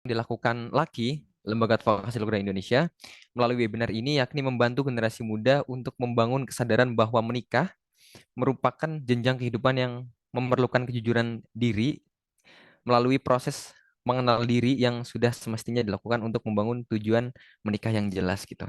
Dilakukan LAKI, Lembaga Advokasi Keluarga Indonesia, melalui webinar ini yakni membantu generasi muda untuk membangun kesadaran bahwa menikah merupakan jenjang kehidupan yang memerlukan kejujuran diri melalui proses mengenal diri yang sudah semestinya dilakukan untuk membangun tujuan menikah yang jelas gitu.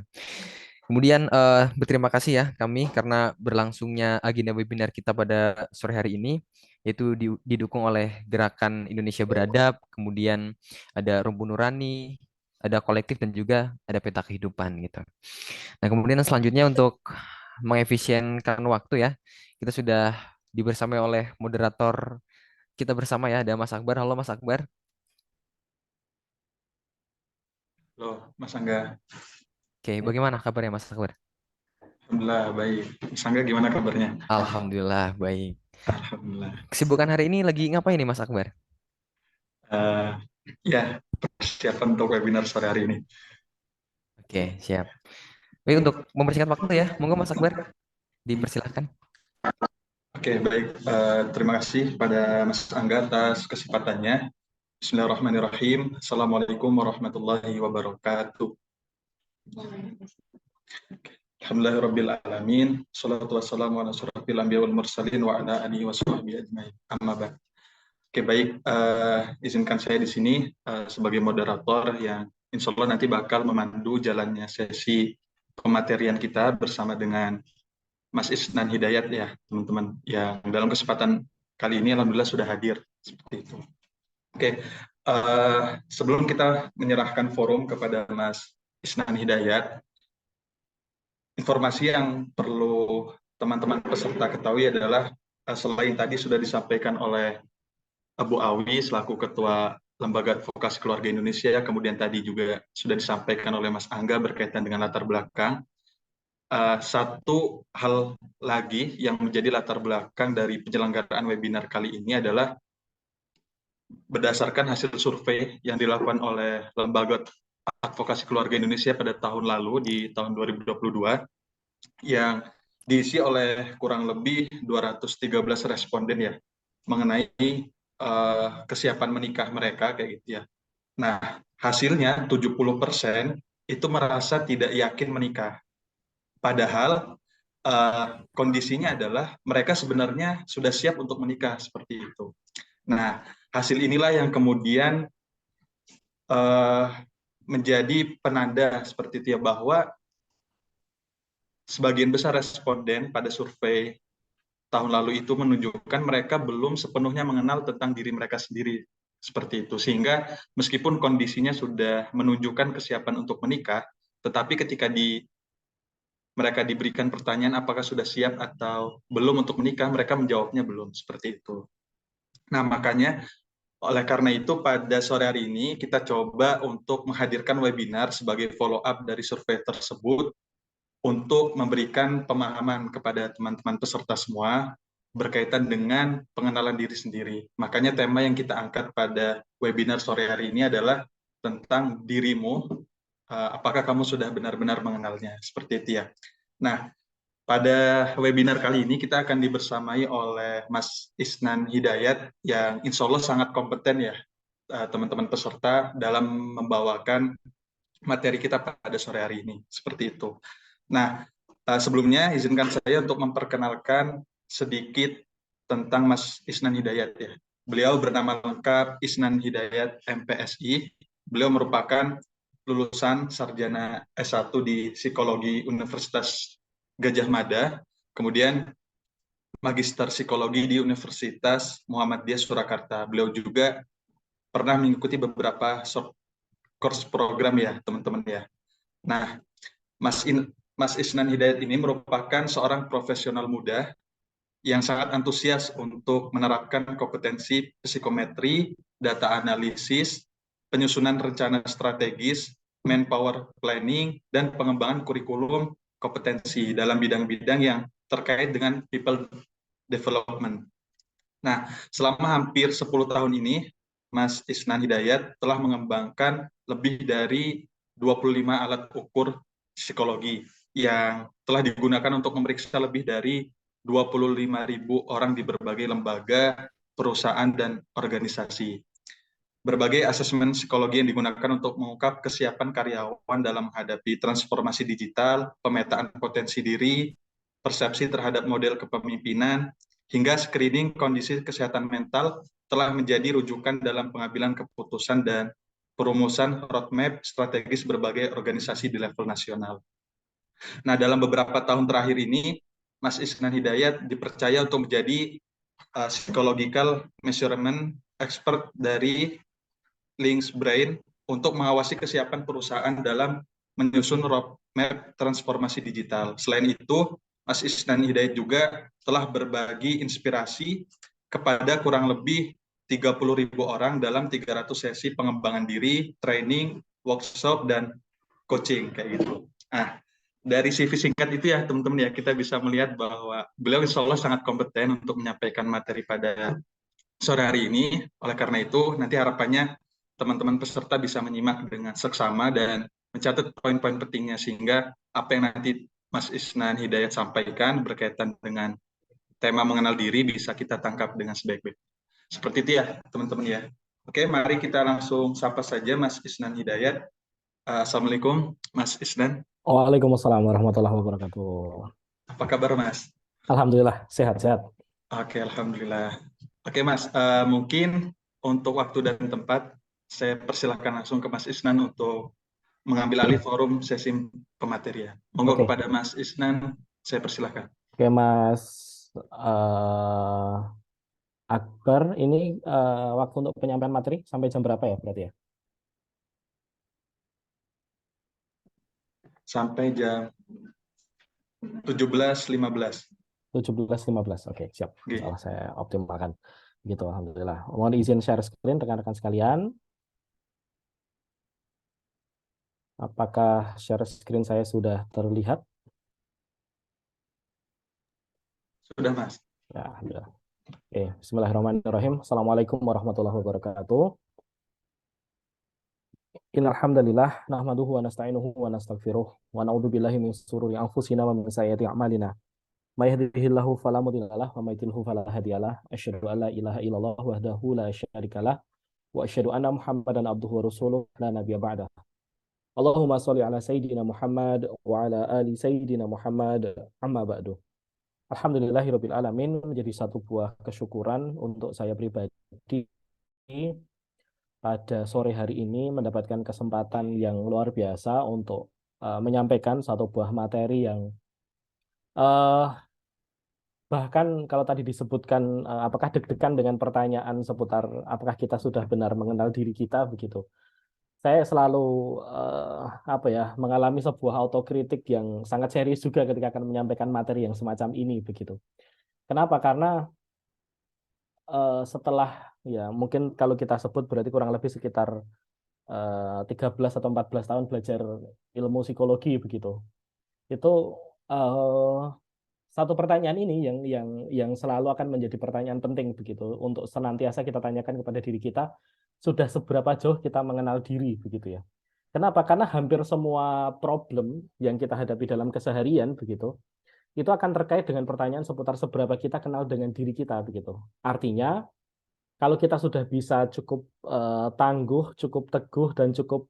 Kemudian berterima kasih ya kami karena berlangsungnya agenda webinar kita pada sore hari ini, yaitu didukung oleh Gerakan Indonesia Beradab, kemudian ada Rumpun Nurani, ada kolektif dan juga ada peta kehidupan gitu. Nah, kemudian selanjutnya untuk mengefisienkan waktu ya, kita sudah dibersamai oleh moderator kita bersama ya, ada Mas Akbar. Halo Mas Akbar. Loh, Mas Angga. Oke, bagaimana kabarnya Mas Akbar? Alhamdulillah baik. Mas Angga gimana kabarnya? Alhamdulillah baik. Alhamdulillah. Kesibukan hari ini lagi ngapain nih Mas Akbar? Eh, ya, persiapan untuk webinar sore hari ini. Oke, siap. Baik, untuk mempersingkat waktu ya, monggo Mas Akbar, dipersilahkan. Oke, baik. Terima kasih pada Mas Angga atas kesempatannya. Bismillahirrahmanirrahim. Assalamualaikum warahmatullahi wabarakatuh. Alhamdulillahirrabbilalamin. Salatu wassalamu ala asyrafil anbiya wal mursalin wa ala alihi wa sahbihi ajmain. Amma ba'd. Oke, baik. Izinkan saya di sini sebagai moderator yang insya Allah nanti bakal memandu jalannya sesi pematerian kita bersama dengan Mas Isnan Hidayat ya, teman-teman. Yang dalam kesempatan kali ini alhamdulillah sudah hadir seperti itu. Oke, sebelum kita menyerahkan forum kepada Mas Isnan Hidayat, informasi yang perlu teman-teman peserta ketahui adalah selain tadi sudah disampaikan oleh Abu Awi selaku Ketua Lembaga Advokasi Keluarga Indonesia, kemudian tadi juga sudah disampaikan oleh Mas Angga berkaitan dengan latar belakang. Satu hal lagi yang menjadi latar belakang dari penyelenggaraan webinar kali ini adalah berdasarkan hasil survei yang dilakukan oleh Lembaga Advokasi Keluarga Indonesia pada tahun lalu di tahun 2022 yang diisi oleh kurang lebih 213 responden ya mengenai kesiapan menikah mereka kayak gitu ya. Nah, hasilnya 70% itu merasa tidak yakin menikah. Padahal kondisinya adalah mereka sebenarnya sudah siap untuk menikah seperti itu. Nah, hasil inilah yang kemudian menjadi penanda seperti itu ya bahwa sebagian besar responden pada survei tahun lalu itu menunjukkan mereka belum sepenuhnya mengenal tentang diri mereka sendiri seperti itu. Sehingga meskipun kondisinya sudah menunjukkan kesiapan untuk menikah, tetapi ketika mereka diberikan pertanyaan apakah sudah siap atau belum untuk menikah, mereka menjawabnya belum seperti itu. Nah, makanya oleh karena itu pada sore hari ini kita coba untuk menghadirkan webinar sebagai follow up dari survei tersebut untuk memberikan pemahaman kepada teman-teman peserta semua berkaitan dengan pengenalan diri sendiri. Makanya tema yang kita angkat pada webinar sore hari ini adalah tentang dirimu, apakah kamu sudah benar-benar mengenalnya, seperti itu ya. Nah, pada webinar kali ini kita akan dibersamai oleh Mas Isnan Hidayat yang insya Allah sangat kompeten ya, teman-teman peserta dalam membawakan materi kita pada sore hari ini, seperti itu. Nah, sebelumnya izinkan saya untuk memperkenalkan sedikit tentang Mas Isnan Hidayat ya. Beliau bernama lengkap Isnan Hidayat MPSI. Beliau merupakan lulusan sarjana S1 di Psikologi Universitas Gajah Mada, kemudian Magister Psikologi di Universitas Muhammadiyah Surakarta. Beliau juga pernah mengikuti beberapa course program ya, teman-teman ya. Nah, Mas Isnan Hidayat ini merupakan seorang profesional muda yang sangat antusias untuk menerapkan kompetensi psikometri, data analisis, penyusunan rencana strategis, manpower planning, dan pengembangan kurikulum kompetensi dalam bidang-bidang yang terkait dengan people development. Nah, selama hampir 10 tahun ini, Mas Isnan Hidayat telah mengembangkan lebih dari 25 alat ukur psikologi yang telah digunakan untuk memeriksa lebih dari 25.000 orang di berbagai lembaga, perusahaan, dan organisasi. berbagai asesmen psikologi yang digunakan untuk mengungkap kesiapan karyawan dalam menghadapi transformasi digital, pemetaan potensi diri, persepsi terhadap model kepemimpinan, hingga screening kondisi kesehatan mental telah menjadi rujukan dalam pengambilan keputusan dan perumusan roadmap strategis berbagai organisasi di level nasional. Nah, dalam beberapa tahun terakhir ini, Mas Isnan Hidayat dipercaya untuk menjadi psychological measurement expert dari Links Brain untuk mengawasi kesiapan perusahaan dalam menyusun roadmap transformasi digital. Selain itu, Mas Isnan Hidayat juga telah berbagi inspirasi kepada kurang lebih 30.000 orang dalam 300 sesi pengembangan diri, training, workshop, dan coaching kayak gitu. Nah, dari CV singkat itu ya teman-teman ya, kita bisa melihat bahwa beliau insya Allah sangat kompeten untuk menyampaikan materi pada sore hari ini. Oleh karena itu, nanti harapannya teman-teman peserta bisa menyimak dengan seksama dan mencatat poin-poin pentingnya, sehingga apa yang nanti Mas Isnan Hidayat sampaikan berkaitan dengan tema mengenal diri bisa kita tangkap dengan sebaik-baik. Seperti itu ya, teman-teman ya. Oke, mari kita langsung sapa saja Mas Isnan Hidayat. Assalamualaikum, Mas Isnan. Waalaikumsalam warahmatullahi wabarakatuh. Apa kabar, Mas? Alhamdulillah, sehat-sehat. Oke, Alhamdulillah. Oke, Mas, mungkin untuk waktu dan tempat, saya persilahkan langsung ke Mas Isnan untuk mengambil alih forum sesi pematerian. Monggo Oke. kepada Mas Isnan, saya persilahkan. Oke, Mas Akbar, ini waktu untuk penyampaian materi sampai jam berapa ya berarti ya? Sampai jam 17.15. 17.15. Oke, siap. Oke. Salah saya optimalkan. Gitu, alhamdulillah. Mohon izin share screen rekan-rekan sekalian. Apakah share screen saya sudah terlihat? Sudah, Mas. Ya, alhamdulillah. Oke, bismillahirrahmanirrahim. Assalamualaikum warahmatullahi wabarakatuh. Innal hamdalillah nahmaduhu wa nasta'inuhu wa nastaghfiruh wa na'udzu billahi min shururi anfusina wa min sayyiati a'malina. May yahdihillahu fala mudilla lahu wa may yudlilhu fala hadiyalah. Asyhadu an la ilaha illallah wahdahu la syarikalah wa asyhadu anna Muhammadan abduhu wa rasuluh la nabiyya ba'dah. Allahumma shalli ala sayyidina Muhammad wa ala ali sayyidina Muhammad amma ba'du. Alhamdulillahirabbil alamin, menjadi satu buah kesyukuran untuk saya pribadi pada sore hari ini mendapatkan kesempatan yang luar biasa untuk menyampaikan satu buah materi yang bahkan kalau tadi disebutkan apakah deg-degan dengan pertanyaan seputar apakah kita sudah benar mengenal diri kita begitu. Saya selalu mengalami sebuah autokritik yang sangat serius juga ketika akan menyampaikan materi yang semacam ini begitu. Kenapa? Karena setelah ya mungkin kalau kita sebut berarti kurang lebih sekitar 13 atau 14 tahun belajar ilmu psikologi begitu. Itu satu pertanyaan ini yang selalu akan menjadi pertanyaan penting begitu untuk senantiasa kita tanyakan kepada diri kita, sudah seberapa jauh kita mengenal diri begitu ya. Kenapa? Karena hampir semua problem yang kita hadapi dalam keseharian begitu itu akan terkait dengan pertanyaan seputar seberapa kita kenal dengan diri kita begitu. Artinya kalau kita sudah bisa cukup tangguh, cukup teguh dan cukup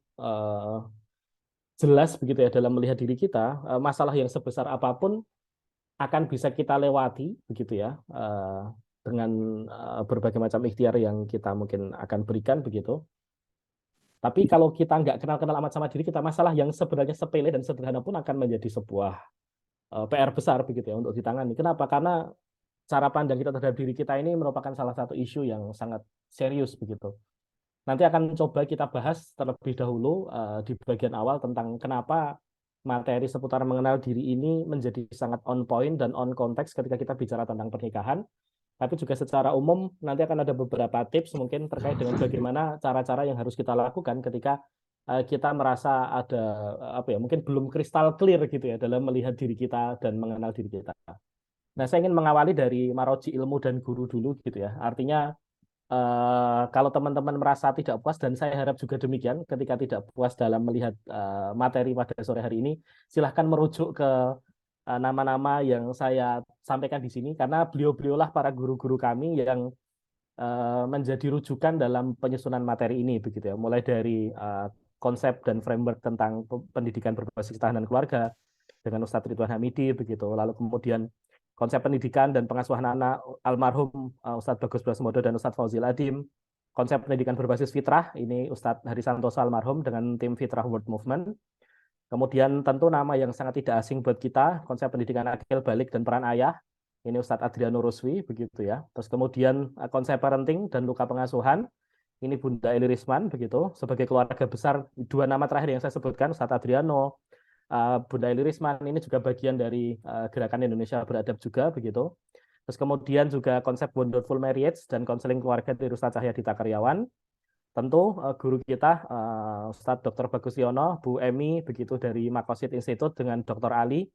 jelas begitu ya dalam melihat diri kita, masalah yang sebesar apapun akan bisa kita lewati begitu ya dengan berbagai macam ikhtiar yang kita mungkin akan berikan begitu. Tapi kalau kita nggak kenal-kenal amat sama diri kita, masalah yang sebenarnya sepele dan sederhana pun akan menjadi sebuah PR besar begitu ya untuk ditangani. Kenapa? Karena cara pandang kita terhadap diri kita ini merupakan salah satu isu yang sangat serius begitu. Nanti akan coba kita bahas terlebih dahulu di bagian awal tentang kenapa materi seputar mengenal diri ini menjadi sangat on point dan on konteks ketika kita bicara tentang pernikahan. Tapi juga secara umum nanti akan ada beberapa tips mungkin terkait dengan bagaimana cara-cara yang harus kita lakukan ketika kita merasa ada mungkin belum kristal clear gitu ya dalam melihat diri kita dan mengenal diri kita. Nah, saya ingin mengawali dari maroji ilmu dan guru dulu gitu ya. Artinya kalau teman-teman merasa tidak puas dan saya harap juga demikian ketika tidak puas dalam melihat materi pada sore hari ini, silahkan merujuk ke nama-nama yang saya sampaikan di sini karena beliau-beliaulah para guru-guru kami yang menjadi rujukan dalam penyusunan materi ini begitu ya. Mulai dari konsep dan framework tentang pendidikan berbasis ketahanan keluarga dengan Ustadz Ridwan Hamidi begitu. Lalu kemudian konsep pendidikan dan pengasuhan anak almarhum Ustadz Bagus Brasmodo dan Ustadz Fauzil Adim. Konsep pendidikan berbasis fitrah ini Ustadz Hari Santoso almarhum dengan tim Fitrah World Movement. Kemudian tentu nama yang sangat tidak asing buat kita, konsep pendidikan akil balik dan peran ayah. Ini Ustadz Adriano Ruswi begitu ya. Terus kemudian konsep parenting dan luka pengasuhan. Ini Bunda Eli Risman begitu. Sebagai keluarga besar, dua nama terakhir yang saya sebutkan, Ustadz Adriano, Bunda Eli Risman ini juga bagian dari Gerakan Indonesia Beradab juga begitu. Terus kemudian juga konsep Wonderful Marriage dan konseling keluarga dari Ustadz Cahyadita Karyawan. Tentu guru kita Ustadz Dr. Bagus Yono, Bu Emi begitu dari Makosid Institute dengan Dr. Ali.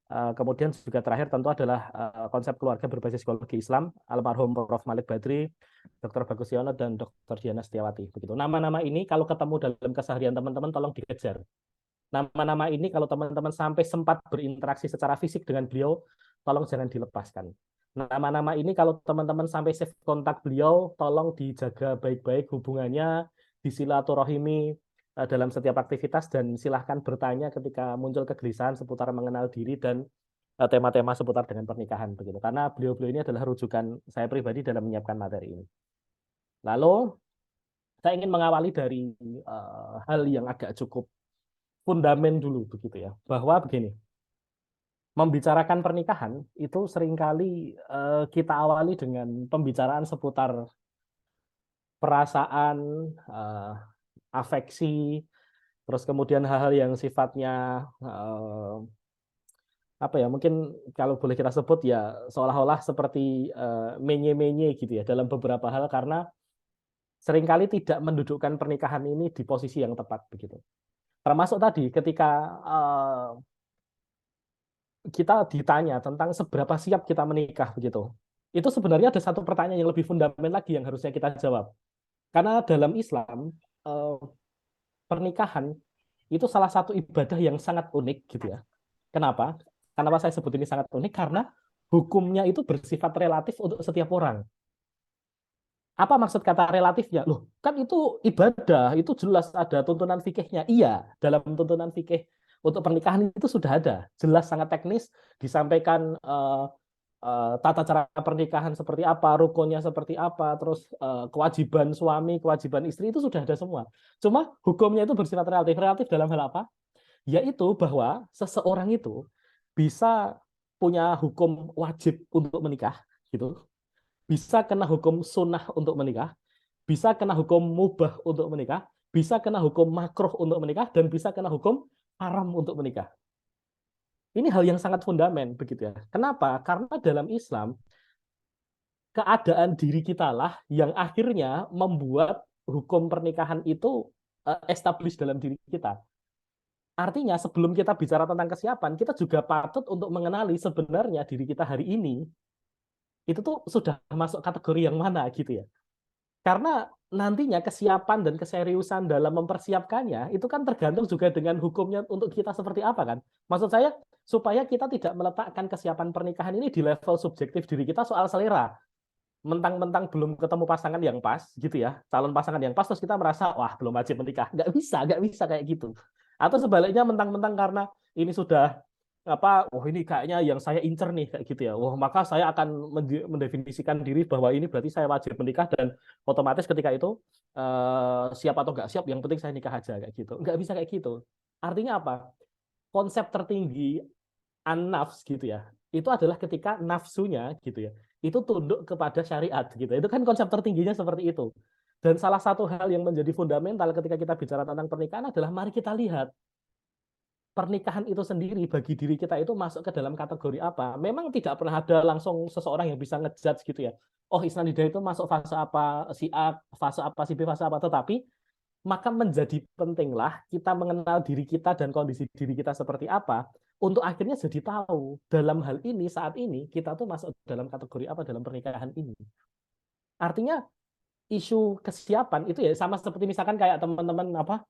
Kemudian juga terakhir tentu adalah konsep keluarga berbasis psikologi Islam, almarhum Prof. Malik Badri, Dr. Bagus Yono, dan Dr. Diana Setiawati. Begitu. Nama-nama ini kalau ketemu dalam keseharian teman-teman tolong dikejar. Nama-nama ini kalau teman-teman sampai sempat berinteraksi secara fisik dengan beliau, tolong jangan dilepaskan. Nama-nama ini kalau teman-teman sampai save kontak beliau, tolong dijaga baik-baik hubungannya, disilaturahimi dalam setiap aktivitas, dan silahkan bertanya ketika muncul kegelisahan seputar mengenal diri dan tema-tema seputar dengan pernikahan begitu. Karena beliau-beliau ini adalah rujukan saya pribadi dalam menyiapkan materi ini. Lalu saya ingin mengawali dari hal yang agak cukup fundamen dulu begitu ya, bahwa begini, membicarakan pernikahan itu seringkali kita awali dengan pembicaraan seputar perasaan, afeksi, terus kemudian hal-hal yang sifatnya apa ya, mungkin kalau boleh kita sebut ya seolah-olah seperti menye-menye gitu ya dalam beberapa hal, karena seringkali tidak mendudukkan pernikahan ini di posisi yang tepat begitu. Termasuk tadi ketika kita ditanya tentang seberapa siap kita menikah begitu. Itu sebenarnya ada satu pertanyaan yang lebih fundamental lagi yang harusnya kita jawab. Karena dalam Islam pernikahan itu salah satu ibadah yang sangat unik gitu ya. Kenapa? Kenapa saya sebut ini sangat unik? Karena hukumnya itu bersifat relatif untuk setiap orang. Apa maksud kata relatifnya? Loh, kan itu ibadah, itu jelas ada tuntunan fikihnya. Iya, dalam tuntunan fikih untuk pernikahan itu sudah ada. Jelas sangat teknis, disampaikan tata cara pernikahan seperti apa, rukunnya seperti apa, terus kewajiban suami, kewajiban istri itu sudah ada semua. Cuma hukumnya itu bersifat relatif. Relatif dalam hal apa? Yaitu bahwa seseorang itu bisa punya hukum wajib untuk menikah, gitu. Bisa kena hukum sunnah untuk menikah, bisa kena hukum mubah untuk menikah, bisa kena hukum makruh untuk menikah, dan bisa kena hukum haram untuk menikah. Ini hal yang sangat fundamental begitu ya. Kenapa? Karena dalam Islam keadaan diri kita lah yang akhirnya membuat hukum pernikahan itu established dalam diri kita. Artinya sebelum kita bicara tentang kesiapan, kita juga patut untuk mengenali sebenarnya diri kita hari ini itu tuh sudah masuk kategori yang mana gitu ya. Karena nantinya kesiapan dan keseriusan dalam mempersiapkannya itu kan tergantung juga dengan hukumnya untuk kita seperti apa kan. Maksud saya supaya kita tidak meletakkan kesiapan pernikahan ini di level subjektif diri kita soal selera. Mentang-mentang belum ketemu pasangan yang pas gitu ya, calon pasangan yang pas, terus kita merasa wah belum wajib menikah. Nggak bisa kayak gitu. Atau sebaliknya mentang-mentang karena ini sudah apa, oh ini kayaknya yang saya incer nih kayak gitu ya. Wah, maka saya akan mendefinisikan diri bahwa ini berarti saya wajib menikah, dan otomatis ketika itu siap atau nggak siap, yang penting saya nikah aja kayak gitu. Nggak bisa kayak gitu. Artinya apa? Konsep tertinggi an-nafs gitu ya. Itu adalah ketika nafsunya gitu ya, itu tunduk kepada syariat gitu. Itu kan konsep tertingginya seperti itu. Dan salah satu hal yang menjadi fundamental ketika kita bicara tentang pernikahan adalah mari kita lihat pernikahan itu sendiri bagi diri kita itu masuk ke dalam kategori apa. Memang tidak pernah ada langsung seseorang yang bisa ngejudge gitu ya. Oh, Isnanidah itu masuk fase apa, si A, fase apa, si B, fase apa. Tetapi maka menjadi pentinglah kita mengenal diri kita dan kondisi diri kita seperti apa untuk akhirnya jadi tahu dalam hal ini saat ini kita tuh masuk dalam kategori apa dalam pernikahan ini. Artinya isu kesiapan itu ya sama seperti misalkan kayak teman-teman apa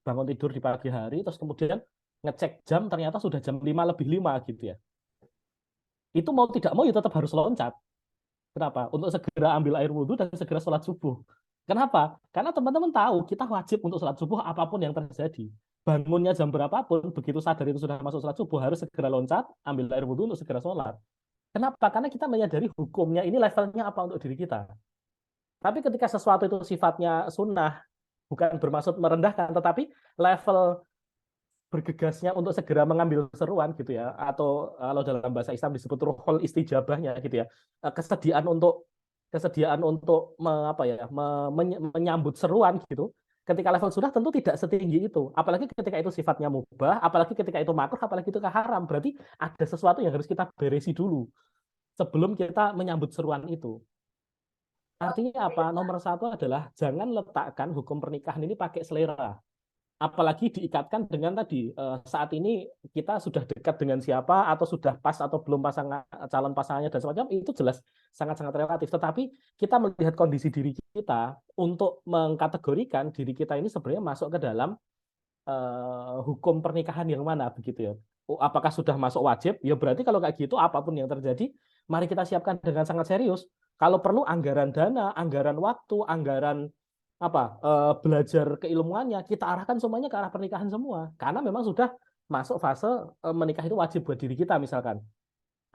bangun tidur di pagi hari terus kemudian ngecek jam ternyata sudah jam 5 lebih 5 gitu ya. Itu mau tidak mau ya tetap harus loncat. Kenapa? Untuk segera ambil air wudhu dan segera sholat subuh. Kenapa? Karena teman-teman tahu kita wajib untuk sholat subuh apapun yang terjadi. Bangunnya jam berapapun, begitu sadar itu sudah masuk sholat subuh, harus segera loncat, ambil air wudhu untuk segera sholat. Kenapa? Karena kita menyadari hukumnya ini levelnya apa untuk diri kita. Tapi ketika sesuatu itu sifatnya sunnah, bukan bermaksud merendahkan, tetapi level bergegasnya untuk segera mengambil seruan gitu ya, atau kalau dalam bahasa Islam disebut ruhul istijabahnya gitu ya, kesediaan untuk menyambut seruan gitu. Ketika level sudah tentu tidak setinggi itu, apalagi ketika itu sifatnya mubah, apalagi ketika itu makruh, apalagi itu haram. Berarti ada sesuatu yang harus kita beresi dulu sebelum kita menyambut seruan itu. Artinya apa? Nomor satu adalah jangan letakkan hukum pernikahan ini pakai selera. Apalagi diikatkan dengan tadi, saat ini kita sudah dekat dengan siapa, atau sudah pas atau belum calon pasangannya, dan semacam itu jelas sangat-sangat relatif. Tetapi kita melihat kondisi diri kita untuk mengkategorikan diri kita ini sebenarnya masuk ke dalam hukum pernikahan yang mana begitu ya. Apakah sudah masuk wajib? Ya berarti kalau kayak gitu apapun yang terjadi, mari kita siapkan dengan sangat serius. Kalau perlu anggaran dana, anggaran waktu, anggaran belajar keilmuannya kita arahkan semuanya ke arah pernikahan semua. Karena memang sudah masuk fase menikah itu wajib buat diri kita misalkan.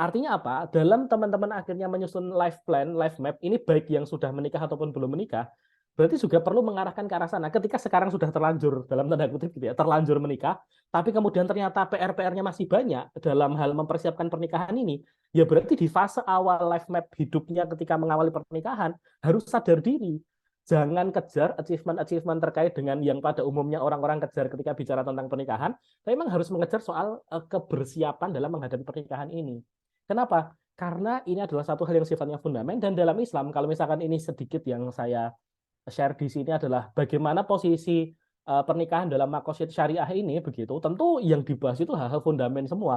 Artinya apa? Dalam teman-teman akhirnya menyusun life plan, life map, ini baik yang sudah menikah ataupun belum menikah, berarti juga perlu mengarahkan ke arah sana. Ketika sekarang sudah terlanjur, dalam tanda kutip gitu ya, terlanjur menikah, tapi kemudian ternyata PR-PR-nya masih banyak dalam hal mempersiapkan pernikahan ini, ya berarti di fase awal life map hidupnya ketika mengawali pernikahan, harus sadar diri. Jangan kejar achievement-achievement terkait dengan yang pada umumnya orang-orang kejar ketika bicara tentang pernikahan, tapi memang harus mengejar soal kebersiapan dalam menghadapi pernikahan ini. Kenapa? Karena ini adalah satu hal yang sifatnya fundamental, dan dalam Islam, kalau misalkan ini sedikit yang saya share di sini adalah bagaimana posisi pernikahan dalam makosid syariah ini begitu. Tentu yang dibahas itu hal-hal fundamental semua.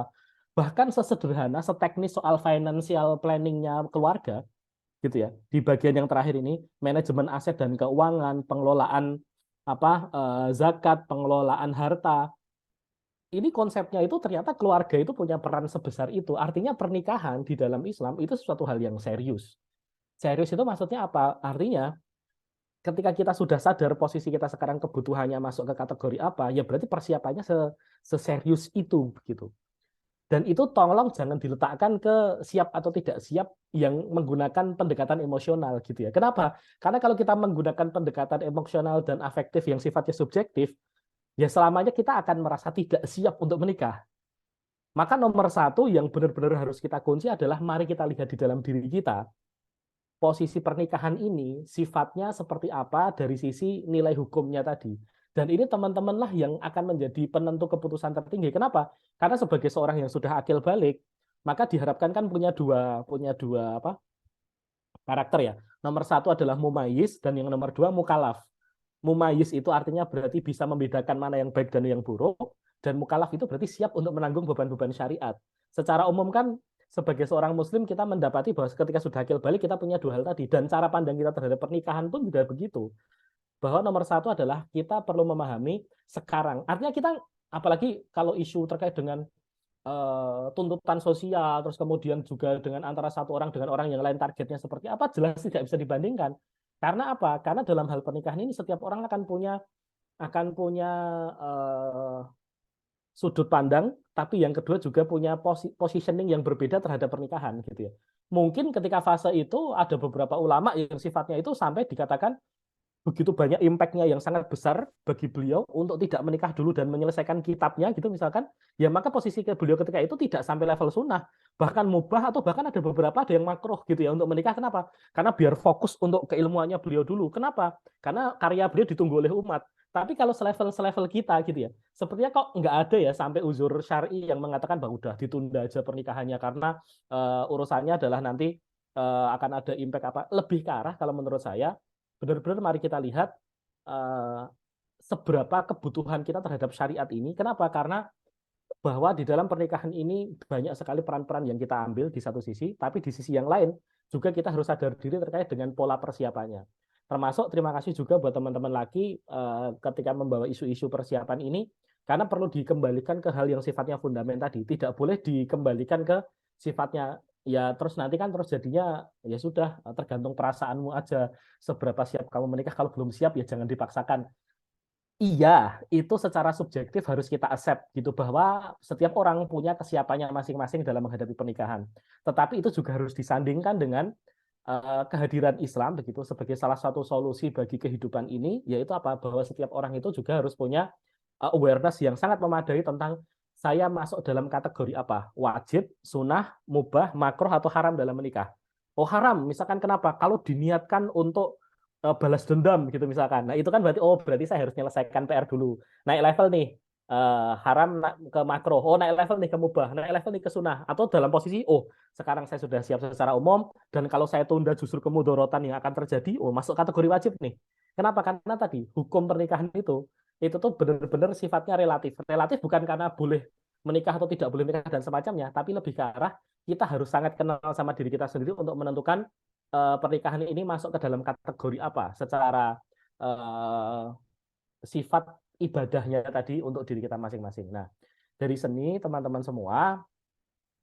Bahkan sesederhana, seteknis soal financial planning-nya keluarga gitu ya. Di bagian yang terakhir ini, manajemen aset dan keuangan, pengelolaan zakat, pengelolaan harta, ini konsepnya itu ternyata keluarga itu punya peran sebesar itu. Artinya pernikahan di dalam Islam itu sesuatu hal yang serius. Serius itu maksudnya apa? Artinya ketika kita sudah sadar posisi kita sekarang kebutuhannya masuk ke kategori apa, ya berarti persiapannya seserius itu begitu. Dan itu tolong jangan diletakkan ke siap atau tidak siap yang menggunakan pendekatan emosional gitu ya. Kenapa? Karena kalau kita menggunakan pendekatan emosional dan afektif yang sifatnya subjektif, ya selamanya kita akan merasa tidak siap untuk menikah. Maka nomor satu yang benar-benar harus kita kunci adalah mari kita lihat di dalam diri kita, posisi pernikahan ini sifatnya seperti apa dari sisi nilai hukumnya tadi. Dan ini teman-teman lah yang akan menjadi penentu keputusan tertinggi. Kenapa? Karena sebagai seorang yang sudah akil balik, maka diharapkan kan punya dua karakter ya. Nomor satu adalah mumayyiz, dan yang nomor dua mukalaf. Mumayyiz itu artinya berarti bisa membedakan mana yang baik dan yang buruk, dan mukalaf itu berarti siap untuk menanggung beban-beban syariat. Secara umum kan sebagai seorang muslim kita mendapati bahwa ketika sudah akil balik kita punya dua hal tadi, dan cara pandang kita terhadap pernikahan pun juga begitu. Bahwa nomor satu adalah kita perlu memahami sekarang. Artinya kita, apalagi kalau isu terkait dengan tuntutan sosial, terus kemudian juga dengan antara satu orang dengan orang yang lain targetnya seperti apa, jelas tidak bisa dibandingkan. Karena apa? Karena dalam hal pernikahan ini setiap orang akan punya sudut pandang, tapi yang kedua juga punya positioning yang berbeda terhadap pernikahan gitu ya. Mungkin ketika fase itu ada beberapa ulama yang sifatnya itu sampai dikatakan begitu banyak impact-nya yang sangat besar bagi beliau untuk tidak menikah dulu dan menyelesaikan kitabnya gitu misalkan, ya maka posisi beliau ketika itu tidak sampai level sunnah, bahkan mubah, atau bahkan ada beberapa ada yang makruh gitu ya untuk menikah. Kenapa? Karena biar fokus untuk keilmuannya beliau dulu. Kenapa? Karena karya beliau ditunggu oleh umat. Tapi kalau selevel kita gitu ya, sepertinya kok nggak ada ya sampai uzur syar'i yang mengatakan bahwa udah ditunda aja pernikahannya karena urusannya adalah nanti akan ada impact apa. Lebih ke arah kalau menurut saya, benar-benar mari kita lihat seberapa kebutuhan kita terhadap syariat ini. Kenapa? Karena bahwa di dalam pernikahan ini banyak sekali peran-peran yang kita ambil di satu sisi, tapi di sisi yang lain juga kita harus sadar diri terkait dengan pola persiapannya. Termasuk terima kasih juga buat teman-teman laki ketika membawa isu-isu persiapan ini, karena perlu dikembalikan ke hal yang sifatnya fundamental tadi. Tidak boleh dikembalikan ke sifatnya ya terus nanti kan terus jadinya ya sudah tergantung perasaanmu aja seberapa siap kamu menikah. Kalau belum siap ya jangan dipaksakan. Iya, itu secara subjektif harus kita accept gitu bahwa setiap orang punya kesiapannya masing-masing dalam menghadapi pernikahan. Tetapi itu juga harus disandingkan dengan kehadiran Islam begitu sebagai salah satu solusi bagi kehidupan ini, yaitu apa? Bahwa setiap orang itu juga harus punya awareness yang sangat memadai tentang saya masuk dalam kategori apa? Wajib, sunnah, mubah, makruh atau haram dalam menikah. Oh haram, misalkan kenapa? Kalau diniatkan untuk balas dendam gitu misalkan. Nah, itu kan berarti saya harus menyelesaikan PR dulu. Naik level nih. Haram ke makro. Oh, naik level nih ke mubah, naik level nih ke sunnah. Atau dalam posisi sekarang saya sudah siap secara umum dan kalau saya tunda justru kemudorotan yang akan terjadi, masuk kategori wajib nih. Kenapa? Karena tadi hukum pernikahan itu tuh benar-benar sifatnya relatif. Relatif bukan karena boleh menikah atau tidak boleh menikah dan semacamnya, tapi lebih ke arah kita harus sangat kenal sama diri kita sendiri untuk menentukan pernikahan ini masuk ke dalam kategori apa secara sifat ibadahnya tadi untuk diri kita masing-masing. Nah, dari seni teman-teman semua,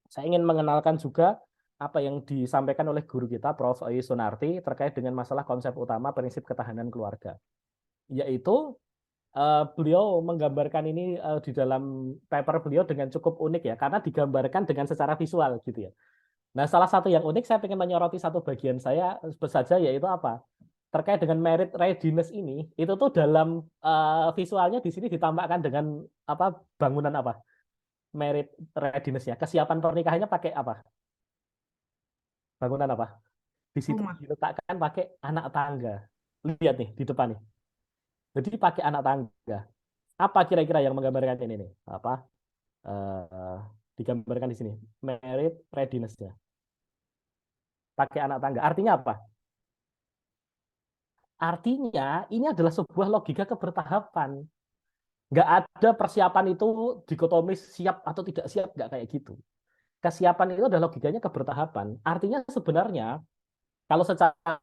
saya ingin mengenalkan juga apa yang disampaikan oleh guru kita Prof. Oyi Sunarti terkait dengan masalah konsep utama prinsip ketahanan keluarga. Yaitu beliau menggambarkan ini di dalam paper beliau dengan cukup unik ya, karena digambarkan dengan secara visual gitu ya. Nah, salah satu yang unik saya ingin menyoroti satu bagian saya saja yaitu apa? Terkait dengan merit readiness ini, itu tuh dalam visualnya di sini ditambahkan dengan apa? Bangunan apa? Merit readiness-nya. Kesiapan pernikahannya pakai apa? Bangunan apa? Di situ Rumah. diletakkan pakai anak tangga. Lihat nih di depan nih. Jadi pakai anak tangga. Apa kira-kira yang menggambarkan ini nih? Apa? Digambarkan di sini. Merit readiness-nya. Pakai anak tangga. Artinya apa? Artinya ini adalah sebuah logika kebertahapan. Nggak ada persiapan itu dikotomis siap atau tidak siap, nggak kayak gitu. Kesiapan itu adalah logikanya kebertahapan. Artinya sebenarnya kalau secara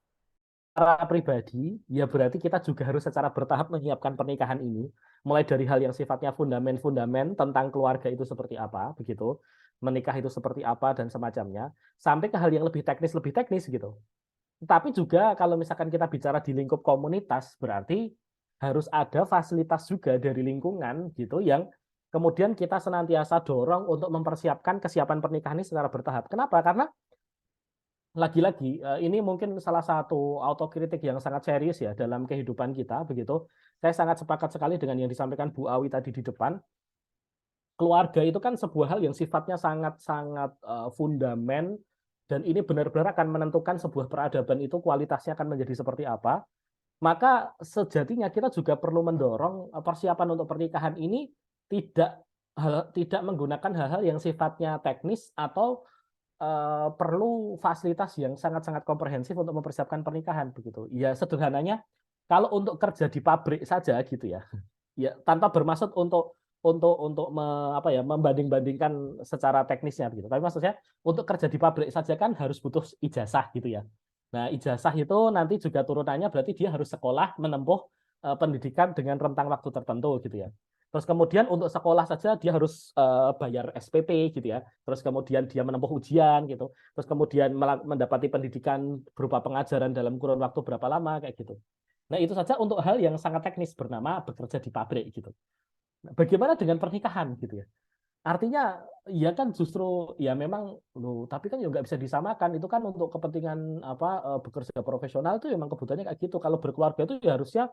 pribadi, ya berarti kita juga harus secara bertahap menyiapkan pernikahan ini, mulai dari hal yang sifatnya fundament-fundament tentang keluarga itu seperti apa, begitu, menikah itu seperti apa dan semacamnya, sampai ke hal yang lebih teknis gitu. Tapi juga kalau misalkan kita bicara di lingkup komunitas, berarti harus ada fasilitas juga dari lingkungan gitu yang kemudian kita senantiasa dorong untuk mempersiapkan kesiapan pernikahan ini secara bertahap. Kenapa? Karena lagi-lagi ini mungkin salah satu autokritik yang sangat serius ya dalam kehidupan kita begitu. Saya sangat sepakat sekali dengan yang disampaikan Bu Awi tadi di depan. Keluarga itu kan sebuah hal yang sifatnya sangat-sangat fundament dan ini benar-benar akan menentukan sebuah peradaban itu kualitasnya akan menjadi seperti apa. Maka sejatinya kita juga perlu mendorong persiapan untuk pernikahan ini tidak menggunakan hal-hal yang sifatnya teknis atau perlu fasilitas yang sangat-sangat komprehensif untuk mempersiapkan pernikahan begitu. Ya sederhananya kalau untuk kerja di pabrik saja gitu ya. Ya tanpa bermaksud untuk membanding-bandingkan secara teknisnya begitu. Tapi maksudnya untuk kerja di pabrik saja kan harus butuh ijazah gitu ya. Nah, ijazah itu nanti juga turunannya berarti dia harus sekolah menempuh pendidikan dengan rentang waktu tertentu gitu ya. Terus kemudian untuk sekolah saja dia harus bayar SPP gitu ya. Terus kemudian dia menempuh ujian gitu. Terus kemudian mendapati pendidikan berupa pengajaran dalam kurun waktu berapa lama kayak gitu. Nah, itu saja untuk hal yang sangat teknis bernama bekerja di pabrik gitu. Bagaimana dengan pernikahan gitu ya? Artinya ya kan justru ya memang tapi kan juga nggak bisa disamakan itu kan untuk kepentingan bekerja profesional itu memang kebutuhannya kayak gitu. Kalau berkeluarga itu ya harusnya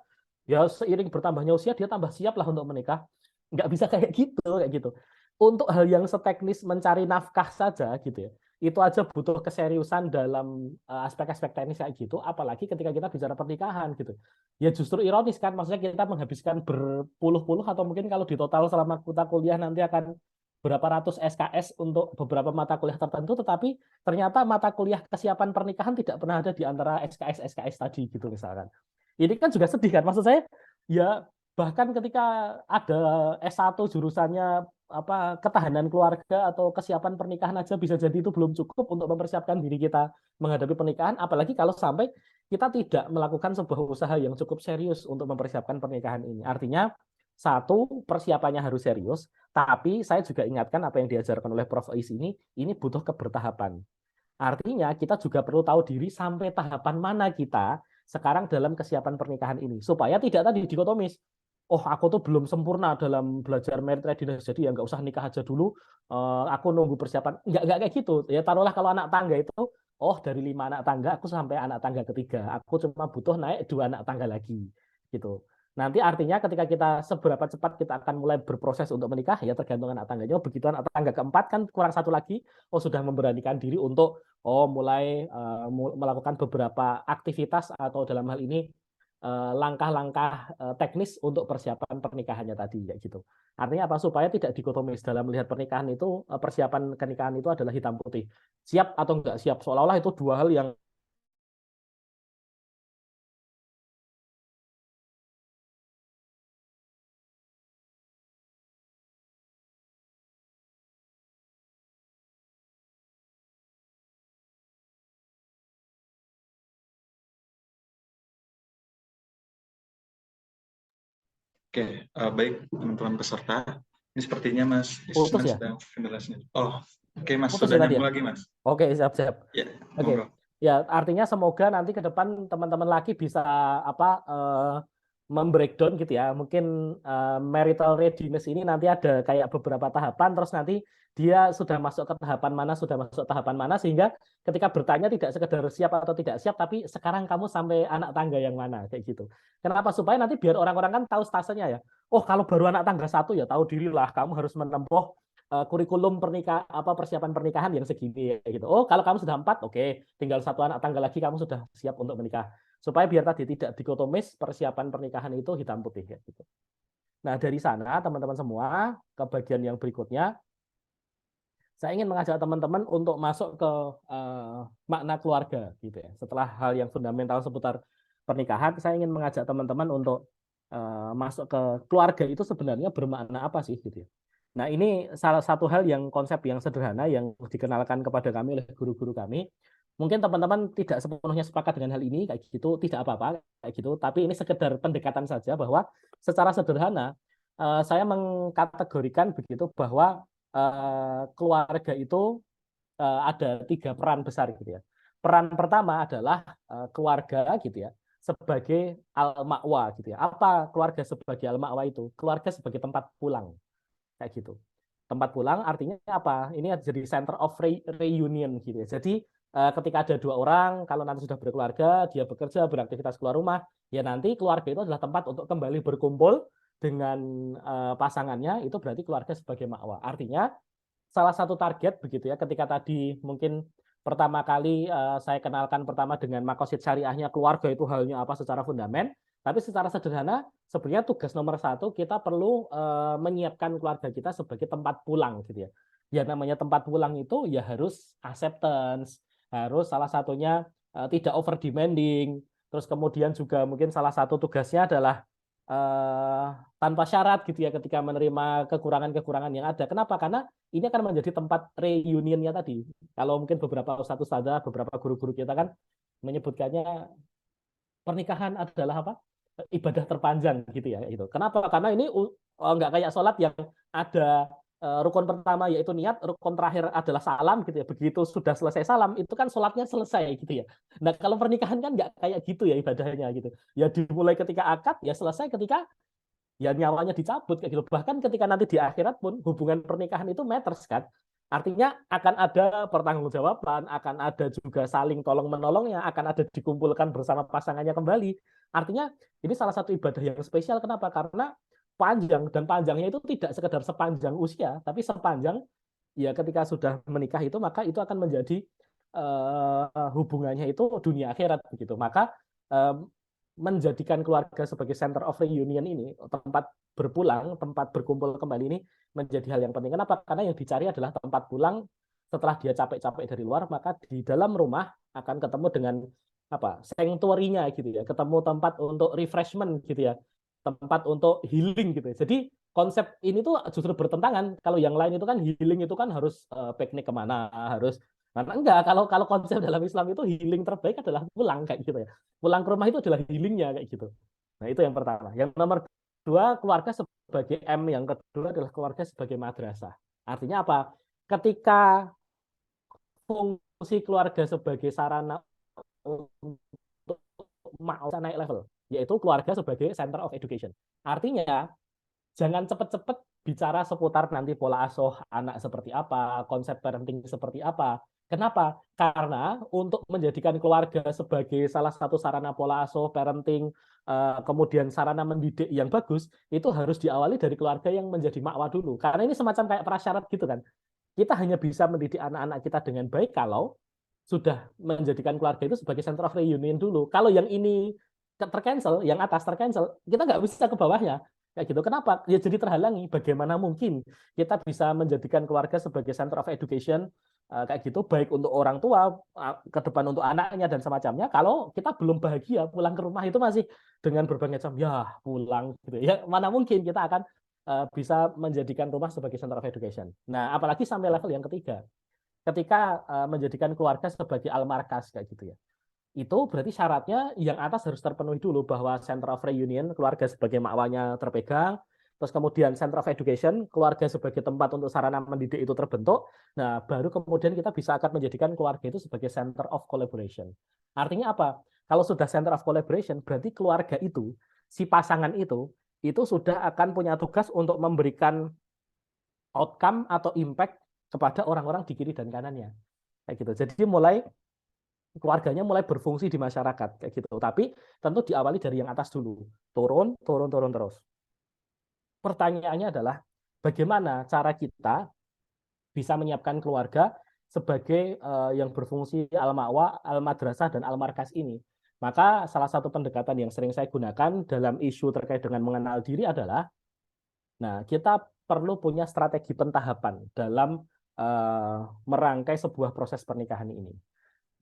ya seiring bertambahnya usia dia tambah siap lah untuk menikah. Nggak bisa kayak gitu. Untuk hal yang seteknis mencari nafkah saja gitu ya. Itu aja butuh keseriusan dalam aspek-aspek teknis kayak gitu, apalagi ketika kita bicara pernikahan gitu. Ya justru ironis kan, maksudnya kita menghabiskan berpuluh-puluh atau mungkin kalau di total selama kita kuliah nanti akan berapa ratus SKS untuk beberapa mata kuliah tertentu, tetapi ternyata mata kuliah kesiapan pernikahan tidak pernah ada di antara SKS tadi gitu misalkan. Ini kan juga sedih kan, maksud saya ya bahkan ketika ada S1 jurusannya ketahanan keluarga atau kesiapan pernikahan aja bisa jadi itu belum cukup untuk mempersiapkan diri kita menghadapi pernikahan, apalagi kalau sampai kita tidak melakukan sebuah usaha yang cukup serius untuk mempersiapkan pernikahan ini. Artinya satu, persiapannya harus serius, tapi saya juga ingatkan apa yang diajarkan oleh Prof. Ois ini butuh kebertahapan. Artinya kita juga perlu tahu diri sampai tahapan mana kita sekarang dalam kesiapan pernikahan ini. Supaya tidak tadi dikotomis. Oh, aku tuh belum sempurna dalam belajar merit readiness, jadi ya nggak usah nikah aja dulu. Aku nunggu persiapan. Nggak kayak gitu. Ya taruhlah kalau anak tangga itu, oh dari 5 anak tangga aku sampai anak tangga ketiga. Aku cuma butuh naik 2 anak tangga lagi. Gitu. Nanti artinya ketika kita seberapa cepat kita akan mulai berproses untuk menikah, ya tergantung anak tangganya. Begitu anak tangga keempat kan kurang satu lagi, oh sudah memberanikan diri untuk mulai melakukan beberapa aktivitas atau dalam hal ini langkah-langkah teknis untuk persiapan pernikahannya tadi kayak gitu. Artinya apa? Supaya tidak dikotomis dalam melihat pernikahan itu, persiapan pernikahan itu adalah hitam putih. Siap atau enggak siap, seolah-olah itu dua hal yang Oke, baik teman-teman peserta. Ini sepertinya Mas putus Isnan ya. sedang kendala sinyal. Oh, oke Mas, Putus sudah ya tadi ya. nyambung lagi Mas. Oke, siap-siap. Ya, Oke. monggo. Ya, artinya semoga nanti ke depan teman-teman laki bisa membreakdown gitu ya. Mungkin marital readiness ini nanti ada kayak beberapa tahapan, terus nanti dia sudah masuk ke tahapan mana, sudah masuk tahapan mana, sehingga ketika bertanya tidak sekedar siap atau tidak siap, tapi sekarang kamu sampai anak tangga yang mana, kayak gitu. Kenapa? Supaya nanti biar orang-orang kan tahu stasenya ya. Oh, kalau baru anak tangga 1 ya tahu dirilah, kamu harus menempuh kurikulum persiapan pernikahan yang segini gitu. Oh, kalau kamu sudah 4, oke, tinggal 1 anak tangga lagi kamu sudah siap untuk menikah. Supaya biar tadi tidak dikotomis persiapan pernikahan itu hitam putih gitu. Nah, dari sana teman-teman semua ke bagian yang berikutnya, saya ingin mengajak teman-teman untuk masuk ke makna keluarga gitu ya. Setelah hal yang fundamental seputar pernikahan, saya ingin mengajak teman-teman untuk masuk ke keluarga itu sebenarnya bermakna apa sih gitu ya. Nah, ini salah satu hal yang konsep yang sederhana yang dikenalkan kepada kami oleh guru-guru kami. Mungkin teman-teman tidak sepenuhnya sepakat dengan hal ini, kayak gitu, tidak apa-apa, kayak gitu. Tapi ini sekedar pendekatan saja bahwa secara sederhana saya mengkategorikan begitu bahwa keluarga itu ada 3 peran besar gitu ya. Peran pertama adalah keluarga gitu ya sebagai al-ma'wa gitu ya. Apa keluarga sebagai al-ma'wa itu? Keluarga sebagai tempat pulang kayak gitu. Tempat pulang artinya apa? Ini jadi center of reunion gitu ya. Jadi ketika ada 2 orang, kalau nanti sudah berkeluarga, dia bekerja, beraktivitas keluar rumah, ya nanti keluarga itu adalah tempat untuk kembali berkumpul dengan pasangannya, itu berarti keluarga sebagai ma'wa. Artinya salah satu target begitu ya, ketika tadi mungkin pertama kali saya kenalkan pertama dengan makosid syariahnya keluarga itu halnya apa secara fundamen, tapi secara sederhana sebenarnya tugas nomor 1 kita perlu menyiapkan keluarga kita sebagai tempat pulang gitu ya. Ya namanya tempat pulang itu ya harus acceptance, harus salah satunya tidak over demanding, terus kemudian juga mungkin salah satu tugasnya adalah eh, tanpa syarat gitu ya ketika menerima kekurangan-kekurangan yang ada. Kenapa? Karena ini akan menjadi tempat reunionnya tadi. Kalau mungkin beberapa ustadz-ustadzah, beberapa guru-guru kita kan menyebutkannya pernikahan adalah apa? Ibadah terpanjang gitu ya gitu. Kenapa? Karena ini nggak kayak sholat yang ada rukun pertama yaitu niat, rukun terakhir adalah salam gitu ya. Begitu sudah selesai salam itu kan sholatnya selesai gitu ya. Nah kalau pernikahan kan nggak kayak gitu ya ibadahnya gitu. Ya dimulai ketika akad, ya selesai ketika ya nyawanya dicabut kayak gitu. Bahkan ketika nanti di akhirat pun hubungan pernikahan itu matters kan. Artinya akan ada pertanggungjawaban, akan ada juga saling tolong menolongnya, akan ada dikumpulkan bersama pasangannya kembali. Artinya ini salah satu ibadah yang spesial. Kenapa? Karena panjang, dan panjangnya itu tidak sekedar sepanjang usia, tapi sepanjang ya ketika sudah menikah itu maka itu akan menjadi hubungannya itu dunia akhirat begitu. Maka menjadikan keluarga sebagai center of reunion ini, tempat berpulang, tempat berkumpul kembali ini menjadi hal yang penting. Kenapa? Karena yang dicari adalah tempat pulang setelah dia capek-capek dari luar, maka di dalam rumah akan ketemu dengan apa? Sanctuary-nya gitu ya, ketemu tempat untuk refreshment gitu ya, tempat untuk healing gitu ya. Jadi konsep ini tuh justru bertentangan. Kalau yang lain itu kan healing itu kan harus piknik kemana, harus karena enggak, kalau konsep dalam Islam itu healing terbaik adalah pulang kayak gitu ya. Pulang ke rumah itu adalah healingnya kayak gitu. Nah itu yang pertama. Yang nomor 2 keluarga sebagai M, yang kedua adalah keluarga sebagai madrasah. Artinya apa? Ketika berfungsi keluarga sebagai sarana untuk mau naik level, yaitu keluarga sebagai center of education. Artinya, jangan cepat-cepat bicara seputar nanti pola asuh anak seperti apa, konsep parenting seperti apa. Kenapa? Karena untuk menjadikan keluarga sebagai salah satu sarana pola asuh, parenting, kemudian sarana mendidik yang bagus, itu harus diawali dari keluarga yang menjadi makwa dulu. Karena ini semacam kayak prasyarat gitu kan. Kita hanya bisa mendidik anak-anak kita dengan baik kalau sudah menjadikan keluarga itu sebagai center of reunion dulu. Kalau yang ini tercancel, yang atas tercancel, kita nggak bisa ke bawahnya. Kayak gitu. Kenapa? Ya jadi terhalangi. Bagaimana mungkin kita bisa menjadikan keluarga sebagai center of education kayak gitu, baik untuk orang tua, ke depan untuk anaknya dan semacamnya. Kalau kita belum bahagia pulang ke rumah itu masih dengan berbagai macam ya pulang gitu. Ya mana mungkin kita akan bisa menjadikan rumah sebagai center of education. Nah, apalagi sampai level yang ketiga. Ketika menjadikan keluarga sebagai almarkas kayak gitu ya. Itu berarti syaratnya yang atas harus terpenuhi dulu bahwa center of reunion, keluarga sebagai makwanya terpegang, terus kemudian center of education, keluarga sebagai tempat untuk sarana mendidik itu terbentuk. Nah, baru kemudian kita bisa akan menjadikan keluarga itu sebagai center of collaboration. Artinya apa? Kalau sudah center of collaboration, berarti keluarga itu, si pasangan itu sudah akan punya tugas untuk memberikan outcome atau impact kepada orang-orang di kiri dan kanannya. Kayak gitu. Jadi keluarganya mulai berfungsi di masyarakat kayak gitu. Tapi tentu diawali dari yang atas dulu. Turun terus. Pertanyaannya adalah bagaimana cara kita bisa menyiapkan keluarga sebagai yang berfungsi al-ma'wa, al-madrasah dan al-markas ini. Maka salah satu pendekatan yang sering saya gunakan dalam isu terkait dengan mengenal diri adalah kita perlu punya strategi pentahapan dalam merangkai sebuah proses pernikahan ini.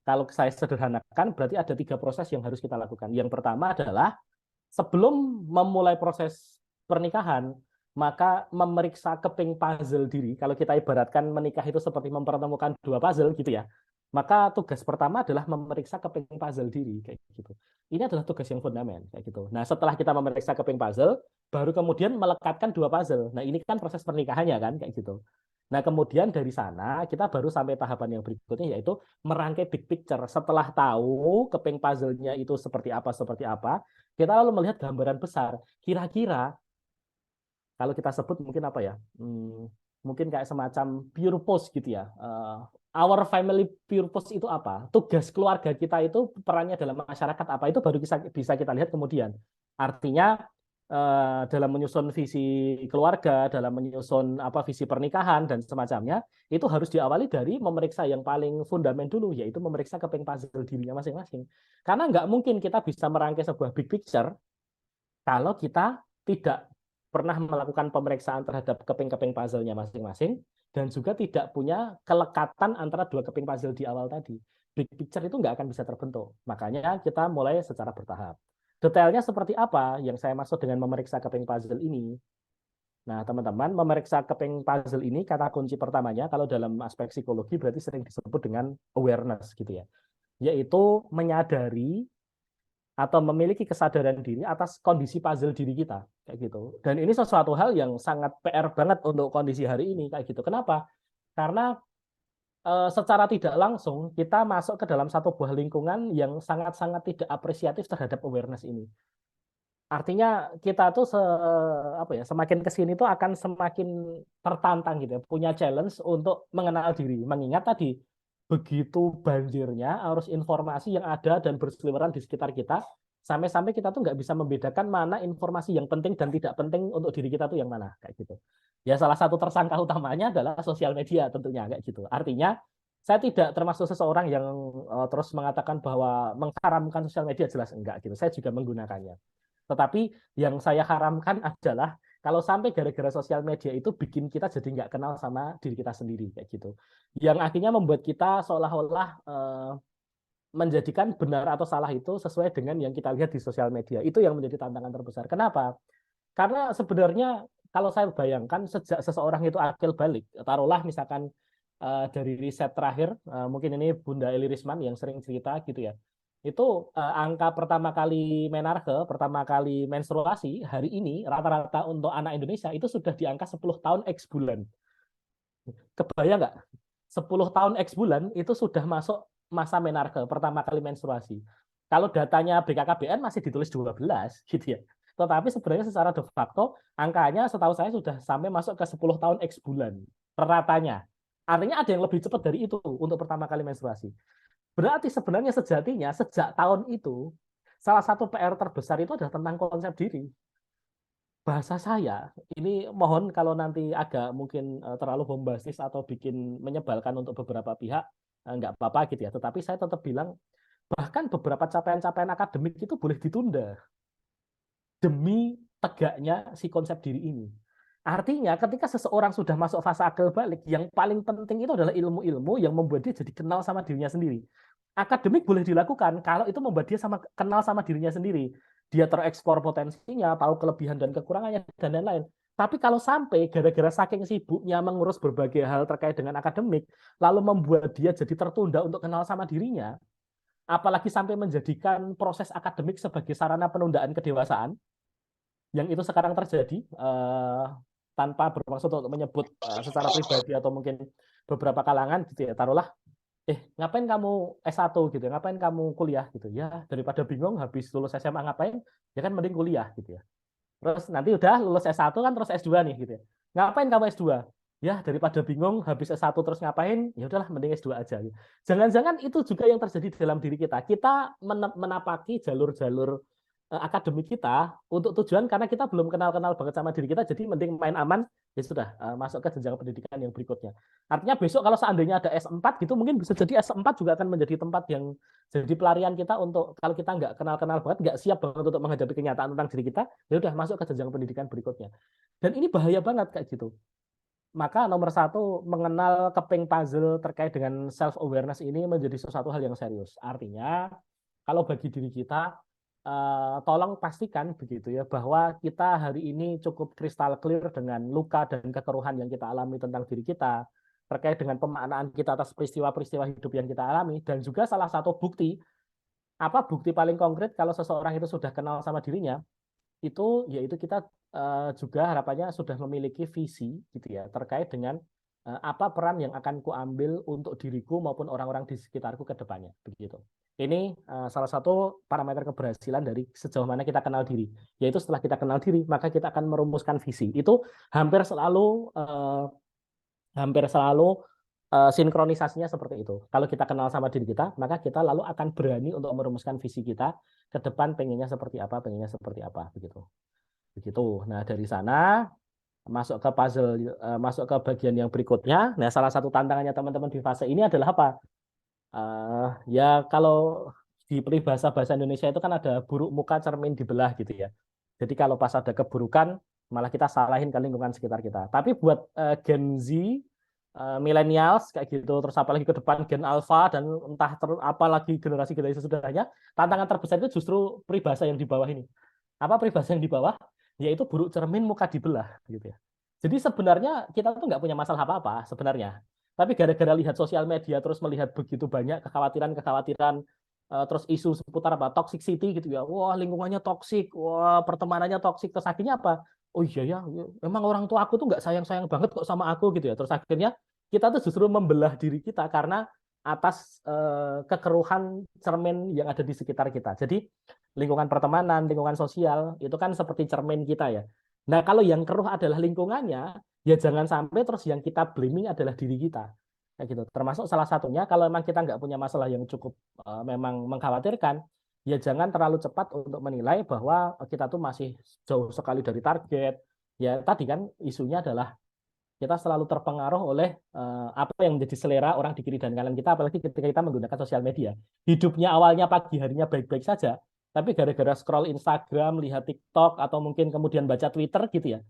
Kalau saya sederhanakan, berarti ada 3 proses yang harus kita lakukan. Yang pertama adalah sebelum memulai proses pernikahan, maka memeriksa keping puzzle diri. Kalau kita ibaratkan menikah itu seperti mempertemukan 2 puzzle gitu ya. Maka tugas pertama adalah memeriksa keping puzzle diri kayak gitu. Ini adalah tugas yang fundamental kayak gitu. Nah, setelah kita memeriksa keping puzzle, baru kemudian melekatkan 2 puzzle. Nah, ini kan proses pernikahannya kan kayak gitu. Nah, kemudian dari sana kita baru sampai tahapan yang berikutnya, yaitu merangkai big picture. Setelah tahu keping puzzle-nya itu seperti apa, kita lalu melihat gambaran besar. Kira-kira kalau kita sebut mungkin apa ya? Mungkin kayak semacam purpose gitu ya. Our family purpose itu apa? Tugas keluarga kita itu perannya dalam masyarakat apa? Itu baru bisa kita lihat kemudian. Artinya dalam menyusun visi keluarga, dalam menyusun visi pernikahan dan semacamnya, itu harus diawali dari memeriksa yang paling fundamental dulu, yaitu memeriksa keping puzzle dirinya masing-masing. Karena nggak mungkin kita bisa merangkai sebuah big picture kalau kita tidak pernah melakukan pemeriksaan terhadap keping-keping puzzle-nya masing-masing, dan juga tidak punya kelekatan antara 2 keping puzzle di awal tadi. Big picture itu nggak akan bisa terbentuk. Makanya kita mulai secara bertahap. Detailnya seperti apa yang saya maksud dengan memeriksa keping puzzle ini? Nah, teman-teman, memeriksa keping puzzle ini, kata kunci pertamanya, kalau dalam aspek psikologi berarti sering disebut dengan awareness gitu ya. Yaitu menyadari atau memiliki kesadaran diri atas kondisi puzzle diri kita kayak gitu. Dan ini sesuatu hal yang sangat PR banget untuk kondisi hari ini kayak gitu. Kenapa? Karena secara tidak langsung kita masuk ke dalam satu buah lingkungan yang sangat-sangat tidak apresiatif terhadap awareness ini. Artinya kita tuh semakin kesini tuh akan semakin tertantang gitu ya, punya challenge untuk mengenal diri. Mengingat tadi begitu banjirnya arus informasi yang ada dan berseliweran di sekitar kita, sampai-sampai kita tuh nggak bisa membedakan mana informasi yang penting dan tidak penting untuk diri kita tuh yang mana kayak gitu. Ya salah satu tersangka utamanya adalah sosial media tentunya kayak gitu. Artinya saya tidak termasuk seseorang yang terus mengatakan bahwa mengharamkan sosial media, jelas enggak gitu. Saya juga menggunakannya. Tetapi yang saya haramkan adalah kalau sampai gara-gara sosial media itu bikin kita jadi nggak kenal sama diri kita sendiri kayak gitu. Yang akhirnya membuat kita seolah-olah menjadikan benar atau salah itu sesuai dengan yang kita lihat di sosial media. Itu yang menjadi tantangan terbesar. Kenapa? Karena sebenarnya kalau saya bayangkan sejak seseorang itu akil balik, taruhlah misalkan dari riset terakhir, mungkin ini Bunda Eli Risman yang sering cerita gitu ya, itu angka pertama kali menarche, pertama kali menstruasi hari ini rata-rata untuk anak Indonesia itu sudah di angka 10 tahun X bulan. Kebayang nggak? 10 tahun X bulan itu sudah masuk masa menarche, pertama kali menstruasi. Kalau datanya BKKBN masih ditulis 12 gitu ya. Tetapi sebenarnya secara de facto angkanya setahu saya sudah sampai masuk ke 10 tahun X bulan ratanya. Artinya ada yang lebih cepat dari itu untuk pertama kali menstruasi. Berarti sebenarnya sejatinya sejak tahun itu salah satu PR terbesar itu adalah tentang konsep diri. Bahasa saya ini mohon kalau nanti agak mungkin terlalu bombastis atau bikin menyebalkan untuk beberapa pihak, nggak apa-apa gitu ya. Tetapi saya tetap bilang bahkan beberapa capaian-capaian akademik itu boleh ditunda demi tegaknya si konsep diri ini. Artinya ketika seseorang sudah masuk fase akil balik, yang paling penting itu adalah ilmu-ilmu yang membuat dia jadi kenal sama dirinya sendiri. Akademik boleh dilakukan kalau itu membuat dia kenal sama dirinya sendiri. Dia terekspor potensinya, tahu kelebihan dan kekurangannya, dan lain-lain. Tapi kalau sampai gara-gara saking sibuknya mengurus berbagai hal terkait dengan akademik, lalu membuat dia jadi tertunda untuk kenal sama dirinya, apalagi sampai menjadikan proses akademik sebagai sarana penundaan kedewasaan, yang itu sekarang terjadi, tanpa bermaksud untuk menyebut secara pribadi atau mungkin beberapa kalangan gitu ya, taruhlah, ngapain kamu S1 gitu ya, ngapain kamu kuliah gitu ya, daripada bingung habis lulus SMA ngapain, ya kan mending kuliah gitu ya. Terus nanti udah lulus S1 kan terus S2 nih gitu ya. Ngapain kamu S2? Ya daripada bingung habis S1 terus ngapain, ya udahlah mending S2 aja. Jangan-jangan itu juga yang terjadi dalam diri kita. Kita menapaki jalur-jalur akademik kita untuk tujuan karena kita belum kenal-kenal banget sama diri kita, jadi mending main aman, ya sudah masuk ke jenjang pendidikan yang berikutnya. Artinya besok kalau seandainya ada S4 gitu, mungkin bisa jadi S4 juga akan menjadi tempat yang jadi pelarian kita untuk kalau kita nggak kenal-kenal banget, nggak siap banget untuk menghadapi kenyataan tentang diri kita, ya udah masuk ke jenjang pendidikan berikutnya. Dan ini bahaya banget kayak gitu. Maka nomor satu, mengenal keping puzzle terkait dengan self awareness ini menjadi sesuatu hal yang serius. Artinya kalau bagi diri kita, tolong pastikan begitu ya bahwa kita hari ini cukup kristal clear dengan luka dan kekeruhan yang kita alami tentang diri kita, terkait dengan pemaknaan kita atas peristiwa-peristiwa hidup yang kita alami, dan juga salah satu bukti, bukti paling konkret kalau seseorang itu sudah kenal sama dirinya, itu yaitu kita juga harapannya sudah memiliki visi gitu ya terkait dengan apa peran yang akan kuambil untuk diriku maupun orang-orang di sekitarku ke depannya begitu. Ini salah satu parameter keberhasilan dari sejauh mana kita kenal diri. Yaitu setelah kita kenal diri, maka kita akan merumuskan visi. Itu hampir selalu sinkronisasinya seperti itu. Kalau kita kenal sama diri kita, maka kita lalu akan berani untuk merumuskan visi kita ke depan, pengennya seperti apa begitu. Begitu. Nah, dari sana masuk ke puzzle, masuk ke bagian yang berikutnya. Nah, salah satu tantangannya teman-teman di fase ini adalah apa? Ya kalau di peribahasa bahasa Indonesia itu kan ada buruk muka cermin dibelah gitu ya. Jadi kalau pas ada keburukan malah kita salahin ke lingkungan sekitar kita. Tapi buat Gen Z, millennials kayak gitu, terus apalagi ke depan Gen Alpha dan entah apalagi generasi-generasi sesudahnya, tantangan terbesar itu justru peribahasa yang di bawah ini. Apa peribahasa yang di bawah? Yaitu buruk cermin muka dibelah gitu ya. Jadi sebenarnya kita tuh nggak punya masalah apa-apa sebenarnya. Tapi gara-gara lihat sosial media terus melihat begitu banyak kekhawatiran-kekhawatiran, terus isu seputar apa toxicity gitu ya. Wah, lingkungannya toksik, wah, pertemanannya toksik. Terus akhirnya apa? Oh iya ya, memang orang tua aku tuh nggak sayang-sayang banget kok sama aku gitu ya. Terus akhirnya kita tuh justru membelah diri kita karena atas kekeruhan cermin yang ada di sekitar kita. Jadi lingkungan pertemanan, lingkungan sosial itu kan seperti cermin kita ya. Nah, kalau yang keruh adalah lingkungannya, ya jangan sampai terus yang kita blaming adalah diri kita. Kayak gitu. Termasuk salah satunya kalau memang kita nggak punya masalah yang cukup memang mengkhawatirkan, ya jangan terlalu cepat untuk menilai bahwa kita tuh masih jauh sekali dari target. Ya tadi kan isunya adalah kita selalu terpengaruh oleh apa yang menjadi selera orang di kiri dan kanan kita, apalagi ketika kita menggunakan sosial media. Hidupnya awalnya pagi harinya baik-baik saja, tapi gara-gara scroll Instagram, lihat TikTok, atau mungkin kemudian baca Twitter gitu ya,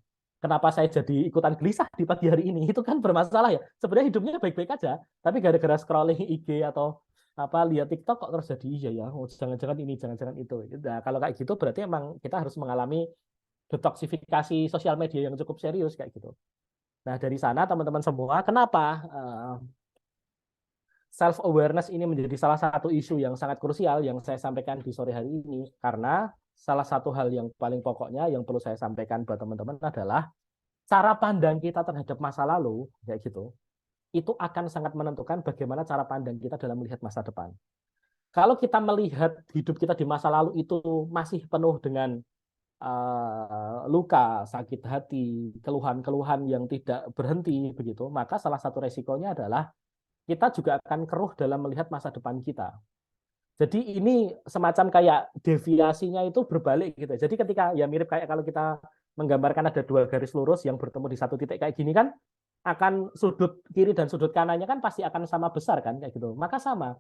kenapa saya jadi ikutan gelisah di pagi hari ini? Itu kan bermasalah ya. Sebenarnya hidupnya baik-baik aja, tapi gara-gara scrolling IG atau lihat TikTok kok terus jadi iya ya, jangan-jangan ini, jangan-jangan itu. Nah, kalau kayak gitu berarti emang kita harus mengalami detoksifikasi sosial media yang cukup serius kayak gitu. Nah, dari sana teman-teman semua, kenapa self awareness ini menjadi salah satu isu yang sangat krusial yang saya sampaikan di sore hari ini? Karena salah satu hal yang paling pokoknya yang perlu saya sampaikan buat teman-teman adalah cara pandang kita terhadap masa lalu, kayak gitu. itu akan sangat menentukan bagaimana cara pandang kita dalam melihat masa depan. Kalau kita melihat hidup kita di masa lalu itu masih penuh dengan luka, sakit hati, keluhan-keluhan yang tidak berhenti begitu, maka salah satu resikonya adalah kita juga akan keruh dalam melihat masa depan kita. Jadi ini semacam kayak deviasinya itu berbalik gitu. Jadi ketika ya mirip kayak kalau kita menggambarkan ada dua garis lurus yang bertemu di satu titik kayak gini kan, akan sudut kiri dan sudut kanannya kan pasti akan sama besar kan kayak gitu. Maka sama.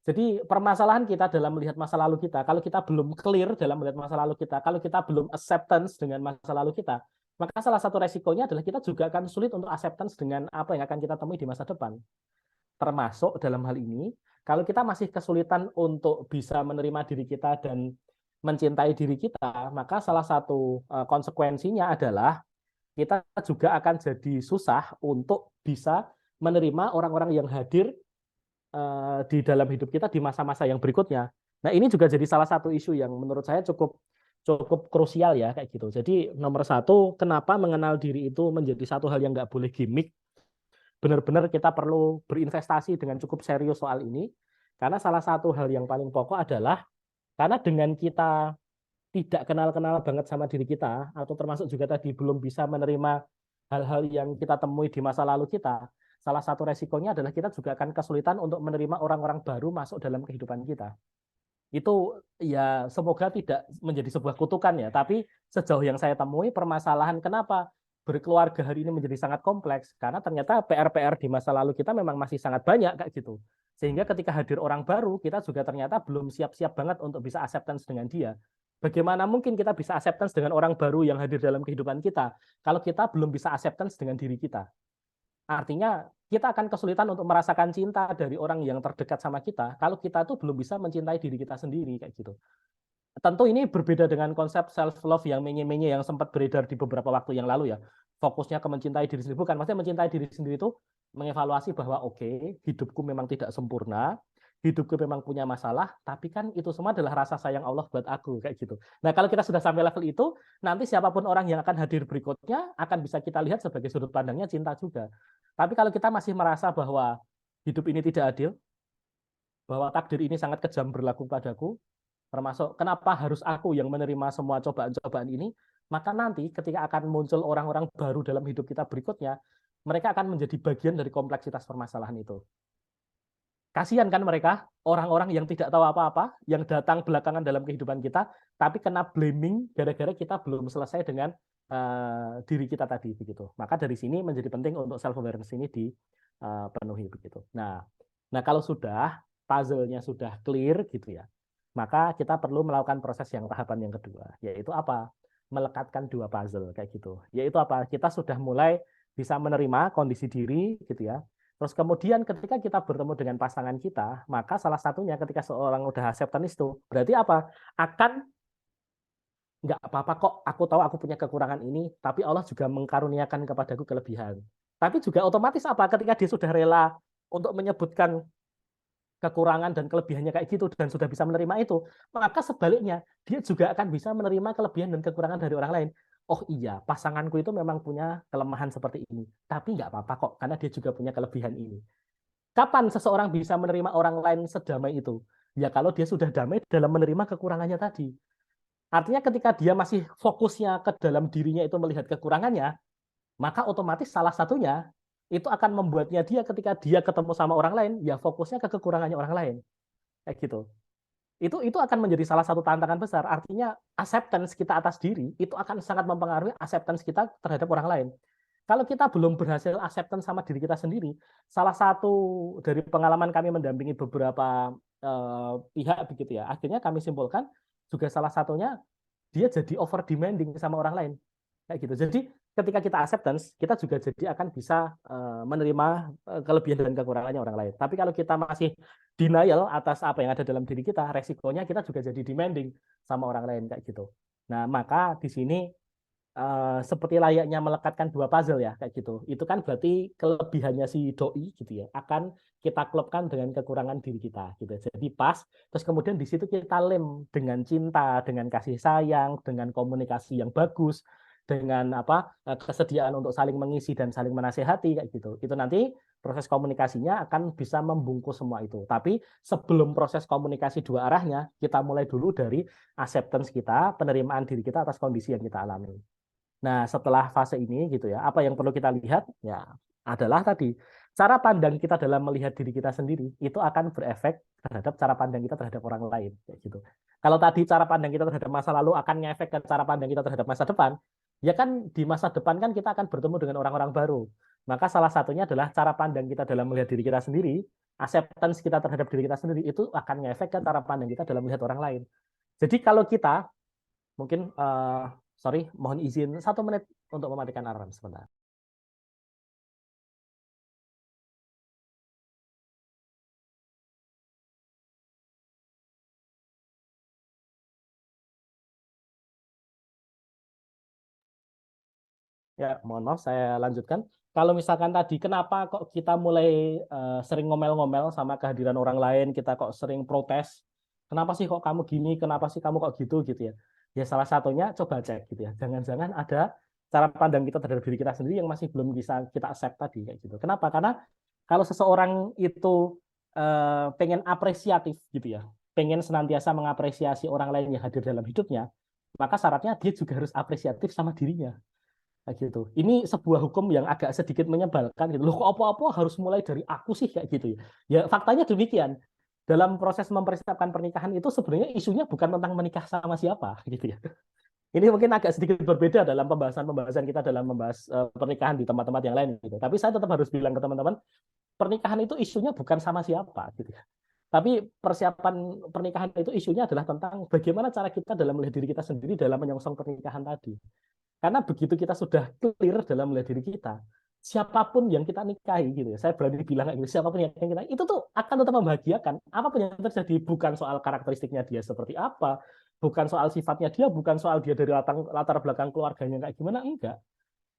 Jadi permasalahan kita dalam melihat masa lalu kita, kalau kita belum clear dalam melihat masa lalu kita, kalau kita belum acceptance dengan masa lalu kita, maka salah satu resikonya adalah kita juga akan sulit untuk acceptance dengan apa yang akan kita temui di masa depan. Termasuk dalam hal ini, kalau kita masih kesulitan untuk bisa menerima diri kita dan mencintai diri kita, maka salah satu konsekuensinya adalah kita juga akan jadi susah untuk bisa menerima orang-orang yang hadir di dalam hidup kita di masa-masa yang berikutnya. Nah, ini juga jadi salah satu isu yang menurut saya cukup krusial ya kayak gitu. Jadi nomor satu, kenapa mengenal diri itu menjadi satu hal yang nggak boleh gimmick. Benar-benar kita perlu berinvestasi dengan cukup serius soal ini. Karena salah satu hal yang paling pokok adalah karena dengan kita tidak kenal-kenal banget sama diri kita, atau termasuk juga tadi belum bisa menerima hal-hal yang kita temui di masa lalu kita, salah satu resikonya adalah kita juga akan kesulitan untuk menerima orang-orang baru masuk dalam kehidupan kita. Itu ya semoga tidak menjadi sebuah kutukan ya, tapi sejauh yang saya temui permasalahan kenapa berkeluarga hari ini menjadi sangat kompleks, karena ternyata PR-PR di masa lalu kita memang masih sangat banyak kayak gitu. Sehingga ketika hadir orang baru, kita juga ternyata belum siap-siap banget untuk bisa acceptance dengan dia. Bagaimana mungkin kita bisa acceptance dengan orang baru yang hadir dalam kehidupan kita, kalau kita belum bisa acceptance dengan diri kita? Artinya kita akan kesulitan untuk merasakan cinta dari orang yang terdekat sama kita kalau kita tuh belum bisa mencintai diri kita sendiri kayak gitu. Tentu ini berbeda dengan konsep self love yang menye-menye yang sempat beredar di beberapa waktu yang lalu ya. Fokusnya ke mencintai diri sendiri, bukan maksudnya mencintai diri sendiri itu mengevaluasi bahwa oke, hidupku memang tidak sempurna, hidupku memang punya masalah, tapi kan itu semua adalah rasa sayang Allah buat aku kayak gitu. Nah, kalau kita sudah sampai level itu, nanti siapapun orang yang akan hadir berikutnya akan bisa kita lihat sebagai sudut pandangnya cinta juga. Tapi kalau kita masih merasa bahwa hidup ini tidak adil, bahwa takdir ini sangat kejam berlaku padaku, termasuk kenapa harus aku yang menerima semua cobaan-cobaan ini, maka nanti ketika akan muncul orang-orang baru dalam hidup kita berikutnya, mereka akan menjadi bagian dari kompleksitas permasalahan itu. Kasihan kan mereka, orang-orang yang tidak tahu apa-apa, yang datang belakangan dalam kehidupan kita, tapi kena blaming gara-gara kita belum selesai dengan diri kita tadi begitu. Maka dari sini menjadi penting untuk self awareness ini dipenuhi begitu. Nah, kalau sudah puzzle-nya sudah clear gitu ya, maka kita perlu melakukan proses yang tahapan yang kedua, yaitu apa? Melekatkan dua puzzle kayak gitu. Yaitu apa? Kita sudah mulai bisa menerima kondisi diri gitu ya. Terus kemudian ketika kita bertemu dengan pasangan kita, maka salah satunya ketika seorang udah acceptance itu, berarti apa? Akan nggak apa-apa kok, aku tahu aku punya kekurangan ini, tapi Allah juga mengkaruniakan kepadaku kelebihan. Tapi juga otomatis apa? Ketika dia sudah rela untuk menyebutkan kekurangan dan kelebihannya kayak gitu dan sudah bisa menerima itu, maka sebaliknya dia juga akan bisa menerima kelebihan dan kekurangan dari orang lain. Oh iya, pasanganku itu memang punya kelemahan seperti ini, tapi nggak apa-apa kok, karena dia juga punya kelebihan ini. Kapan seseorang bisa menerima orang lain sedamai itu? Ya kalau dia sudah damai dalam menerima kekurangannya tadi. Artinya ketika dia masih fokusnya ke dalam dirinya itu melihat kekurangannya, maka otomatis salah satunya itu akan membuatnya dia ketika dia ketemu sama orang lain, ya fokusnya ke kekurangannya orang lain. Kayak gitu. Itu akan menjadi salah satu tantangan besar. Artinya acceptance kita atas diri itu akan sangat mempengaruhi acceptance kita terhadap orang lain. Kalau kita belum berhasil acceptance sama diri kita sendiri, salah satu dari pengalaman kami mendampingi beberapa pihak begitu ya, akhirnya kami simpulkan juga salah satunya dia jadi over demanding sama orang lain. Kayak gitu. Jadi ketika kita acceptance, kita juga jadi akan bisa menerima kelebihan dan kekurangannya orang lain. Tapi kalau kita masih denial atas apa yang ada dalam diri kita, resikonya kita juga jadi demanding sama orang lain kayak gitu. Nah, maka di sini seperti layaknya melekatkan dua puzzle ya kayak gitu. Itu kan berarti kelebihannya si doi gitu ya akan kita klopkan dengan kekurangan diri kita gitu. Jadi pas, terus kemudian di situ kita lem dengan cinta, dengan kasih sayang, dengan komunikasi yang bagus, dengan kesediaan untuk saling mengisi dan saling menasehati kayak gitu. Itu nanti proses komunikasinya akan bisa membungkus semua itu. Tapi sebelum proses komunikasi dua arahnya, kita mulai dulu dari acceptance kita, penerimaan diri kita atas kondisi yang kita alami. Nah, setelah fase ini gitu ya, apa yang perlu kita lihat ya adalah tadi cara pandang kita dalam melihat diri kita sendiri itu akan berefek terhadap cara pandang kita terhadap orang lain kayak gitu. Kalau tadi cara pandang kita terhadap masa lalu akan ngefek ke cara pandang kita terhadap masa depan, ya kan di masa depan kan kita akan bertemu dengan orang-orang baru. Maka salah satunya adalah cara pandang kita dalam melihat diri kita sendiri, acceptance kita terhadap diri kita sendiri itu akan ngefek ke cara pandang kita dalam melihat orang lain. Jadi kalau kita mungkin sorry, mohon izin 1 menit untuk mematikan alarm sebentar. Ya, mohon maaf, saya lanjutkan. Kalau misalkan tadi, kenapa kok kita mulai sering ngomel-ngomel sama kehadiran orang lain, kita kok sering protes, kenapa sih kok kamu gini, kenapa sih kamu kok gitu ya. Ya salah satunya coba cek gitu ya. Jangan-jangan ada cara pandang kita terhadap diri kita sendiri yang masih belum bisa kita accept tadi kayak gitu. Kenapa? Karena kalau seseorang itu pengen apresiatif gitu ya, pengen senantiasa mengapresiasi orang lain yang hadir dalam hidupnya, maka syaratnya dia juga harus apresiatif sama dirinya. Kayak gitu. Ini sebuah hukum yang agak sedikit menyebalkan gitu. Loh, kok apa-apa harus mulai dari aku sih kayak gitu ya. Ya faktanya demikian. Dalam proses mempersiapkan pernikahan itu sebenarnya isunya bukan tentang menikah sama siapa gitu ya. Ini mungkin agak sedikit berbeda dalam pembahasan-pembahasan kita dalam membahas pernikahan di tempat-tempat yang lain gitu. Tapi saya tetap harus bilang ke teman-teman, pernikahan itu isunya bukan sama siapa gitu ya. Tapi persiapan pernikahan itu isunya adalah tentang bagaimana cara kita dalam melihat diri kita sendiri dalam menyongsong pernikahan tadi. Karena begitu kita sudah clear dalam melihat diri kita, siapapun yang kita nikahi gitu ya, saya berani bilang kayak gitu, siapapun yang kita itu tuh akan tetap membahagiakan. Apapun yang terjadi, bukan soal karakteristiknya dia seperti apa, bukan soal sifatnya dia, bukan soal dia dari latar belakang keluarganya kayak gimana, enggak.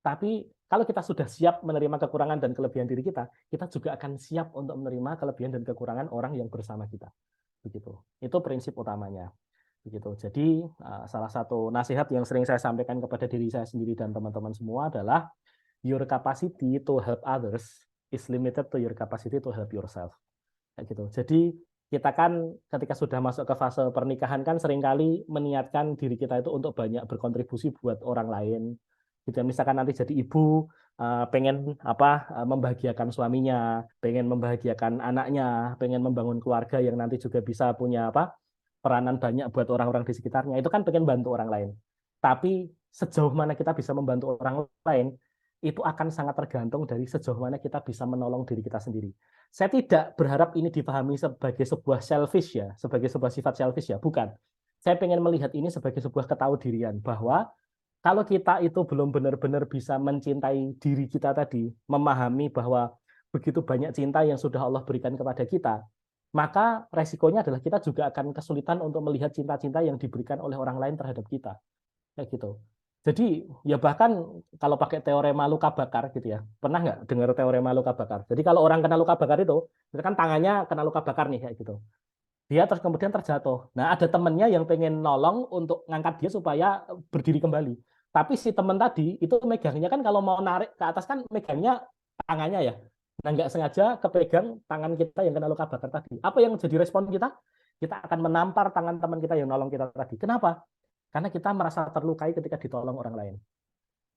Tapi kalau kita sudah siap menerima kekurangan dan kelebihan diri kita juga akan siap untuk menerima kelebihan dan kekurangan orang yang bersama kita. Begitu. Itu prinsip utamanya. Begitu. Jadi salah satu nasihat yang sering saya sampaikan kepada diri saya sendiri dan teman-teman semua adalah your capacity to help others is limited to your capacity to help yourself. Kayak gitu. Jadi kita kan ketika sudah masuk ke fase pernikahan kan seringkali meniatkan diri kita itu untuk banyak berkontribusi buat orang lain. Gitu. Misalkan nanti jadi ibu pengen membahagiakan suaminya, pengen membahagiakan anaknya, pengen membangun keluarga yang nanti juga bisa punya peranan banyak buat orang-orang di sekitarnya. Itu kan pengen bantu orang lain. Tapi sejauh mana kita bisa membantu orang lain, itu akan sangat tergantung dari sejauh mana kita bisa menolong diri kita sendiri. Saya tidak berharap ini dipahami sebagai sebuah selfish ya, sebagai sebuah sifat selfish ya, bukan. Saya pengen melihat ini sebagai sebuah ketahuidirian bahwa kalau kita itu belum benar-benar bisa mencintai diri kita tadi, memahami bahwa begitu banyak cinta yang sudah Allah berikan kepada kita, maka resikonya adalah kita juga akan kesulitan untuk melihat cinta-cinta yang diberikan oleh orang lain terhadap kita. Kayak gitu. Jadi ya bahkan kalau pakai teorema luka bakar gitu ya. Pernah nggak dengar teorema luka bakar? Jadi kalau orang kena luka bakar itu kan tangannya kena luka bakar nih kayak gitu. Dia terus kemudian terjatuh. Nah, ada temennya yang pengen nolong untuk ngangkat dia supaya berdiri kembali. Tapi si teman tadi itu megangnya kan kalau mau narik ke atas kan megangnya tangannya ya. Nah, nggak sengaja kepegang tangan kita yang kena luka bakar tadi. Apa yang jadi respon kita? Kita akan menampar tangan teman kita yang nolong kita tadi. Kenapa? Karena kita merasa terlukai ketika ditolong orang lain.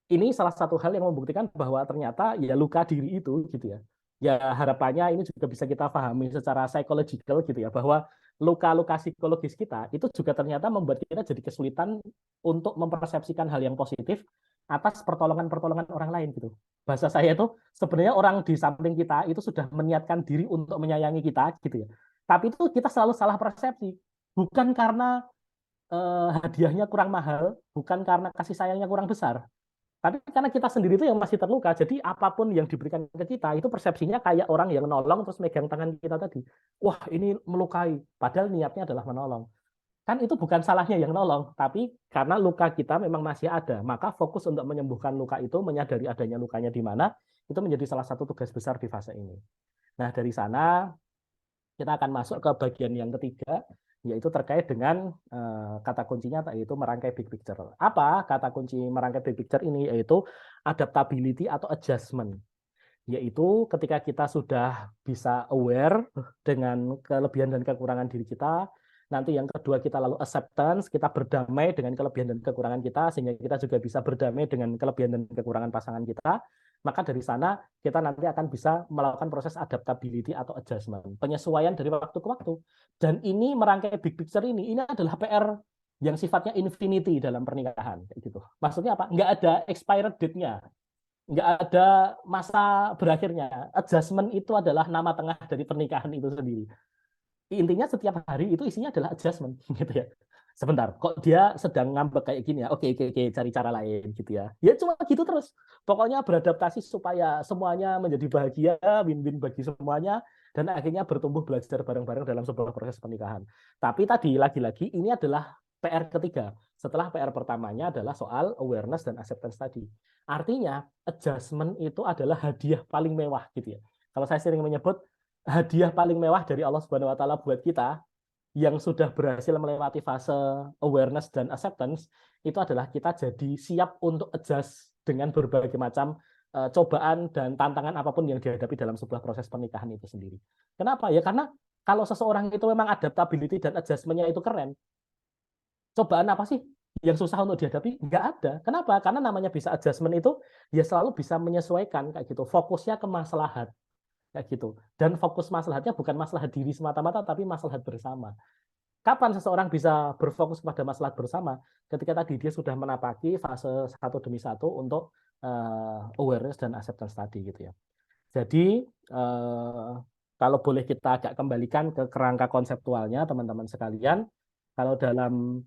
Ini salah satu hal yang membuktikan bahwa ternyata ya luka diri itu gitu ya. Ya harapannya ini juga bisa kita pahami secara psychological gitu ya, bahwa luka-luka psikologis kita itu juga ternyata membuat kita jadi kesulitan untuk mempersepsikan hal yang positif atas pertolongan-pertolongan orang lain gitu. Bahasa saya itu sebenarnya orang di samping kita itu sudah meniatkan diri untuk menyayangi kita gitu ya. Tapi itu kita selalu salah persepsi. Bukan karena hadiahnya kurang mahal, bukan karena kasih sayangnya kurang besar, tapi karena kita sendiri itu yang masih terluka, jadi apapun yang diberikan ke kita, itu persepsinya kayak orang yang nolong terus megang tangan kita tadi. Wah, ini melukai. Padahal niatnya adalah menolong. Kan itu bukan salahnya yang nolong, tapi karena luka kita memang masih ada, maka fokus untuk menyembuhkan luka itu, menyadari adanya lukanya di mana, itu menjadi salah satu tugas besar di fase ini. Nah, dari sana kita akan masuk ke bagian yang ketiga, yaitu terkait dengan kata kuncinya yaitu merangkai big picture. Apa kata kunci merangkai big picture ini? Yaitu adaptability atau adjustment. Yaitu ketika kita sudah bisa aware dengan kelebihan dan kekurangan diri kita, nanti yang kedua kita lalu acceptance, kita berdamai dengan kelebihan dan kekurangan kita, sehingga kita juga bisa berdamai dengan kelebihan dan kekurangan pasangan kita. Maka dari sana kita nanti akan bisa melakukan proses adaptability atau adjustment, penyesuaian dari waktu ke waktu. Dan ini merangkai big picture ini adalah PR yang sifatnya infinity dalam pernikahan, kayak gitu. Maksudnya apa? Nggak ada expired date-nya, nggak ada masa berakhirnya. Adjustment itu adalah nama tengah dari pernikahan itu sendiri. Intinya setiap hari itu isinya adalah adjustment, gitu ya. Sebentar, kok dia sedang ngambek kayak gini ya? Oke, cari cara lain gitu ya. Ya cuma gitu terus. Pokoknya beradaptasi supaya semuanya menjadi bahagia, win-win bagi semuanya, dan akhirnya bertumbuh belajar bareng-bareng dalam sebuah proses pernikahan. Tapi tadi lagi-lagi ini adalah PR ketiga. Setelah PR pertamanya adalah soal awareness dan acceptance tadi. Artinya adjustment itu adalah hadiah paling mewah gitu ya. Kalau saya sering menyebut hadiah paling mewah dari Allah Subhanahu wa taala buat kita yang sudah berhasil melewati fase awareness dan acceptance, itu adalah kita jadi siap untuk adjust dengan berbagai macam cobaan dan tantangan apapun yang dihadapi dalam sebuah proses pernikahan itu sendiri. Kenapa? Ya karena kalau seseorang itu memang adaptability dan adjustment-nya itu keren, cobaan apa sih yang susah untuk dihadapi? Nggak ada. Kenapa? Karena namanya bisa adjustment itu ya selalu bisa menyesuaikan kayak gitu. Fokusnya ke maslahat kayak gitu. Dan fokus maslahatnya bukan maslahat diri semata-mata, tapi maslahat bersama. Kapan seseorang bisa berfokus pada maslahat bersama? Ketika tadi dia sudah menapaki fase satu demi satu untuk awareness dan acceptance tadi gitu ya. Jadi kalau boleh kita agak kembalikan ke kerangka konseptualnya teman-teman sekalian, kalau dalam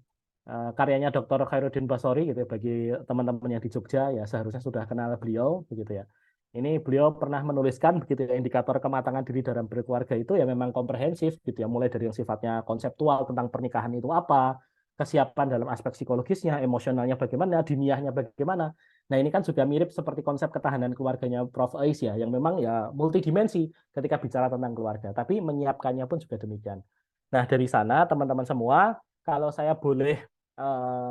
karyanya Dr. Khairuddin Basori gitu ya, bagi teman-teman yang di Jogja ya seharusnya sudah kenal beliau begitu ya. Ini beliau pernah menuliskan begitu ya, indikator kematangan diri dalam berkeluarga itu ya memang komprehensif gitu ya, mulai dari yang sifatnya konseptual tentang pernikahan itu apa, kesiapan dalam aspek psikologisnya, emosionalnya bagaimana, diniyahnya bagaimana. Nah, ini kan juga mirip seperti konsep ketahanan keluarganya Prof. Ais ya, yang memang ya multidimensi ketika bicara tentang keluarga, tapi menyiapkannya pun juga demikian. Nah, dari sana teman-teman semua, kalau saya boleh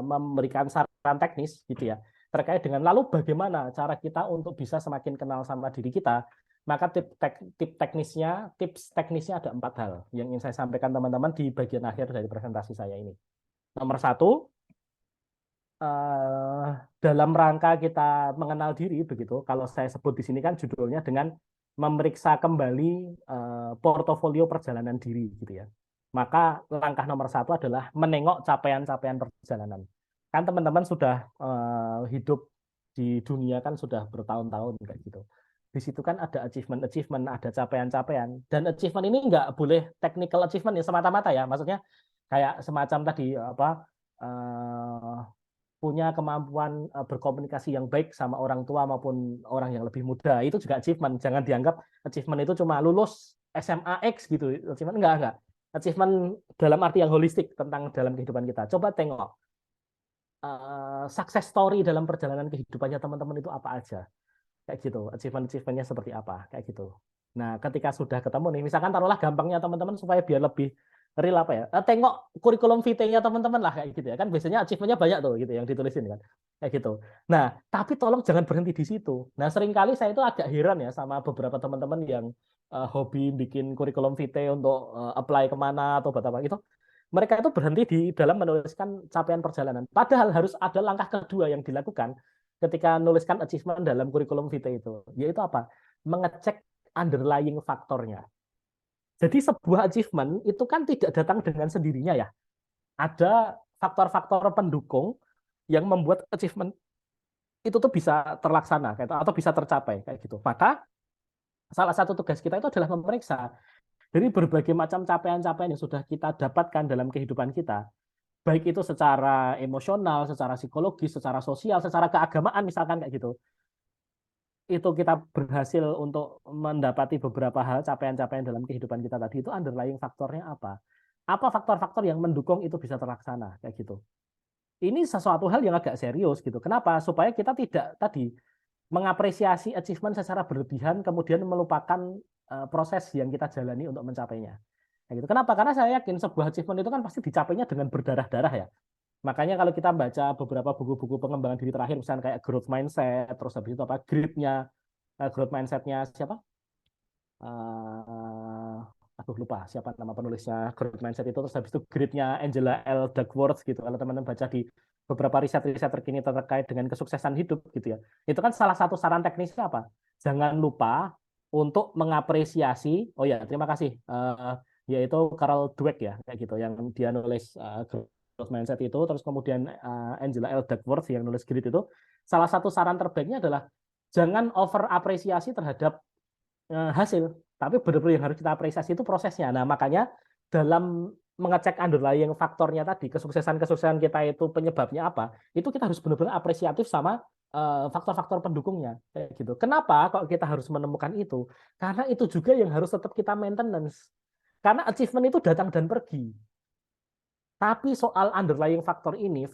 memberikan saran teknis gitu ya, terkait dengan lalu bagaimana cara kita untuk bisa semakin kenal sama diri kita, maka tips teknisnya ada 4 hal yang ingin saya sampaikan teman-teman di bagian akhir dari presentasi saya ini. Nomor 1, dalam rangka kita mengenal diri begitu, kalau saya sebut di sini kan judulnya dengan memeriksa kembali portofolio perjalanan diri gitu ya. Maka langkah nomor 1 adalah menengok capaian-capaian perjalanan. Kan teman-teman sudah hidup di dunia kan sudah bertahun-tahun kayak gitu. Di situ kan ada achievement, ada capaian-capaian. Dan achievement ini nggak boleh technical achievement ya semata-mata ya. Maksudnya kayak semacam tadi punya kemampuan berkomunikasi yang baik sama orang tua maupun orang yang lebih muda. Itu juga achievement. Jangan dianggap achievement itu cuma lulus SMA X gitu. Achievement enggak. Achievement dalam arti yang holistik tentang dalam kehidupan kita. Coba tengok success story dalam perjalanan kehidupannya teman-teman itu apa aja, kayak gitu, achievementnya seperti apa, kayak gitu. Nah, ketika sudah ketemu nih, misalkan taruhlah gampangnya teman-teman supaya biar lebih real apa ya, tengok kurikulum vitae-nya teman-teman lah kayak gitu ya, kan biasanya achievementnya banyak tuh gitu yang ditulisin kan, kayak gitu. Nah, tapi tolong jangan berhenti di situ. Nah, seringkali saya itu agak heran ya sama beberapa teman-teman yang hobi bikin kurikulum vitae untuk apply kemana atau buat apa gitu. Mereka itu berhenti di dalam menuliskan capaian perjalanan. Padahal harus ada langkah kedua yang dilakukan ketika menuliskan achievement dalam kurikulum vitae itu. Yaitu apa? Mengecek underlying faktornya. Jadi sebuah achievement itu kan tidak datang dengan sendirinya ya. Ada faktor-faktor pendukung yang membuat achievement itu tuh bisa terlaksana atau bisa tercapai kayak gitu. Maka salah satu tugas kita itu adalah memeriksa dari berbagai macam capaian-capaian yang sudah kita dapatkan dalam kehidupan kita, baik itu secara emosional, secara psikologis, secara sosial, secara keagamaan misalkan kayak gitu. Itu kita berhasil untuk mendapati beberapa hal capaian-capaian dalam kehidupan kita tadi, itu underlying faktornya apa? Apa faktor-faktor yang mendukung itu bisa terlaksana kayak gitu. Ini sesuatu hal yang agak serius gitu. Kenapa? Supaya kita tidak tadi mengapresiasi achievement secara berlebihan kemudian melupakan proses yang kita jalani untuk mencapainya. Kayak gitu. Kenapa? Karena saya yakin sebuah achievement itu kan pasti dicapainya dengan berdarah-darah ya. Makanya kalau kita baca beberapa buku-buku pengembangan diri terakhir, misalnya kayak growth mindset, terus habis itu apa grit-nya, growth mindset-nya siapa? Aduh lupa siapa nama penulisnya growth mindset itu. Terus habis itu grit-nya Angela L. Duckworth gitu. Kalau teman-teman baca di beberapa riset-riset terkini terkait dengan kesuksesan hidup gitu ya. Itu kan salah satu saran teknisnya apa? Jangan lupa untuk mengapresiasi. Oh ya, terima kasih. Yaitu Carol Dweck ya, kayak gitu, yang dia nulis growth mindset itu, terus kemudian Angela L. Duckworth yang nulis grit itu. Salah satu saran terbaiknya adalah jangan over apresiasi terhadap hasil, tapi benar-benar yang harus kita apresiasi itu prosesnya. Nah, makanya dalam mengecek underlying faktornya tadi, kesuksesan-kesuksesan kita itu penyebabnya apa, itu kita harus benar-benar apresiatif sama faktor-faktor pendukungnya. Kayak gitu. Kenapa kok kita harus menemukan itu? Karena itu juga yang harus tetap kita maintenance. Karena achievement itu datang dan pergi. Tapi soal underlying faktor ini,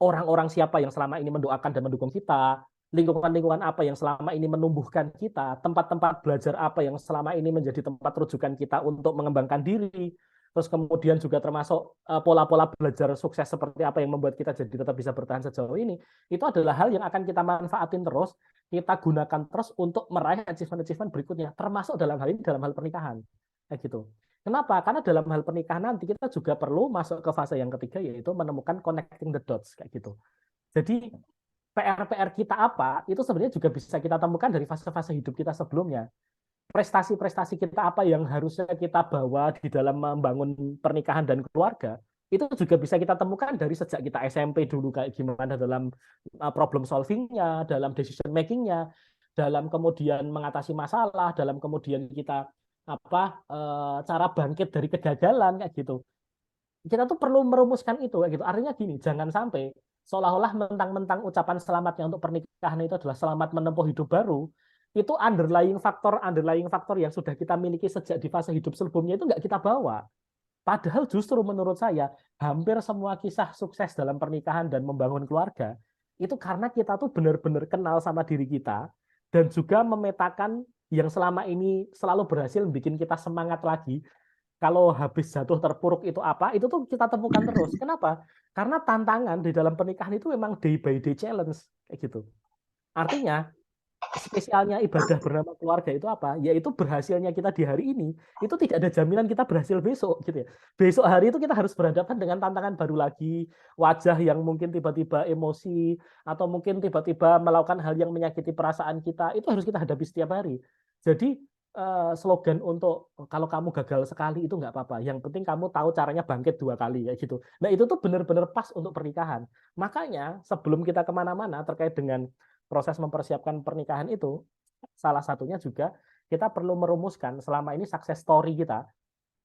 orang-orang siapa yang selama ini mendoakan dan mendukung kita, lingkungan-lingkungan apa yang selama ini menumbuhkan kita, tempat-tempat belajar apa yang selama ini menjadi tempat rujukan kita untuk mengembangkan diri, terus kemudian juga termasuk pola-pola belajar sukses seperti apa yang membuat kita jadi tetap bisa bertahan sejauh ini, itu adalah hal yang akan kita manfaatin terus, kita gunakan terus untuk meraih achievement-achievement berikutnya, termasuk dalam hal ini, dalam hal pernikahan. Kayak gitu. Kenapa? Karena dalam hal pernikahan nanti kita juga perlu masuk ke fase yang ketiga, yaitu menemukan connecting the dots kayak gitu. Jadi PR-PR kita apa itu sebenarnya juga bisa kita temukan dari fase-fase hidup kita sebelumnya. Prestasi-prestasi kita apa yang harusnya kita bawa di dalam membangun pernikahan dan keluarga, itu juga bisa kita temukan dari sejak kita SMP dulu, kayak gimana dalam problem solving-nya, dalam decision making-nya, dalam kemudian mengatasi masalah, dalam kemudian kita cara bangkit dari kegagalan kayak gitu. Kita tuh perlu merumuskan itu kayak gitu. Artinya gini, jangan sampai seolah-olah mentang-mentang ucapan selamatnya untuk pernikahan itu adalah selamat menempuh hidup baru, itu underlying faktor yang sudah kita miliki sejak di fase hidup sebelumnya itu nggak kita bawa. Padahal justru menurut saya hampir semua kisah sukses dalam pernikahan dan membangun keluarga itu karena kita tuh benar-benar kenal sama diri kita dan juga memetakan yang selama ini selalu berhasil bikin kita semangat lagi. Kalau habis jatuh terpuruk itu apa, itu tuh kita temukan terus. Kenapa? Karena tantangan di dalam pernikahan itu memang day by day challenge kayak gitu. Artinya spesialnya ibadah bernama keluarga itu apa? Yaitu berhasilnya kita di hari ini itu tidak ada jaminan kita berhasil besok gitu ya. Besok hari itu kita harus berhadapan dengan tantangan baru lagi, wajah yang mungkin tiba-tiba emosi atau mungkin tiba-tiba melakukan hal yang menyakiti perasaan kita, itu harus kita hadapi setiap hari. Jadi slogan untuk kalau kamu gagal sekali itu nggak apa-apa. Yang penting kamu tahu caranya bangkit 2 kali kayak gitu. Nah itu tuh benar-benar pas untuk pernikahan. Makanya sebelum kita kemana-mana terkait dengan proses mempersiapkan pernikahan itu, salah satunya juga kita perlu merumuskan selama ini success story kita.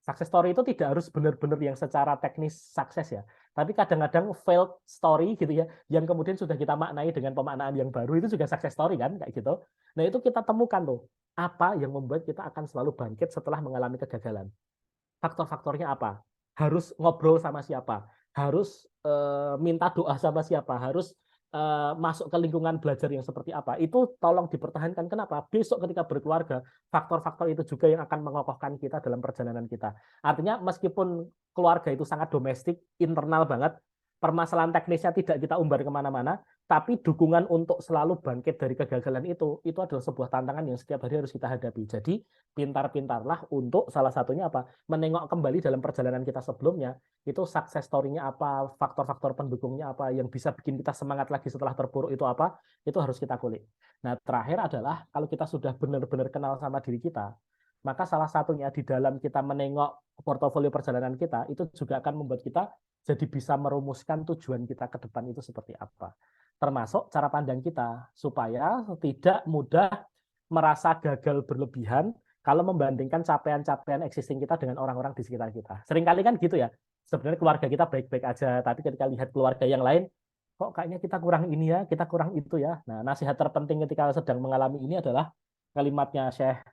Success story itu tidak harus benar-benar yang secara teknis sukses ya, tapi kadang-kadang failed story gitu ya, yang kemudian sudah kita maknai dengan pemaknaan yang baru, itu juga success story kan, kayak gitu. Nah itu kita temukan tuh, apa yang membuat kita akan selalu bangkit setelah mengalami kegagalan. Faktor-faktornya apa? Harus ngobrol sama siapa? Harus minta doa sama siapa? Harus masuk ke lingkungan belajar yang seperti apa, itu tolong dipertahankan. Kenapa? Besok ketika berkeluarga, faktor-faktor itu juga yang akan mengokohkan kita dalam perjalanan kita. Artinya meskipun keluarga itu sangat domestik, internal banget, permasalahan teknisnya tidak kita umbar kemana-mana, tapi dukungan untuk selalu bangkit dari kegagalan itu adalah sebuah tantangan yang setiap hari harus kita hadapi. Jadi pintar-pintarlah untuk salah satunya apa? Menengok kembali dalam perjalanan kita sebelumnya, itu success story-nya apa, faktor-faktor pendukungnya apa, yang bisa bikin kita semangat lagi setelah terpuruk itu apa, itu harus kita kulik. Nah, terakhir adalah kalau kita sudah benar-benar kenal sama diri kita, maka salah satunya di dalam kita menengok portofolio perjalanan kita, itu juga akan membuat kita jadi bisa merumuskan tujuan kita ke depan itu seperti apa. Termasuk cara pandang kita, supaya tidak mudah merasa gagal berlebihan kalau membandingkan capaian-capaian existing kita dengan orang-orang di sekitar kita. Seringkali kan gitu ya, sebenarnya keluarga kita baik-baik aja, tapi ketika lihat keluarga yang lain, kok kayaknya kita kurang ini ya, kita kurang itu ya. Nah, nasihat terpenting ketika sedang mengalami ini adalah kalimatnya Syekh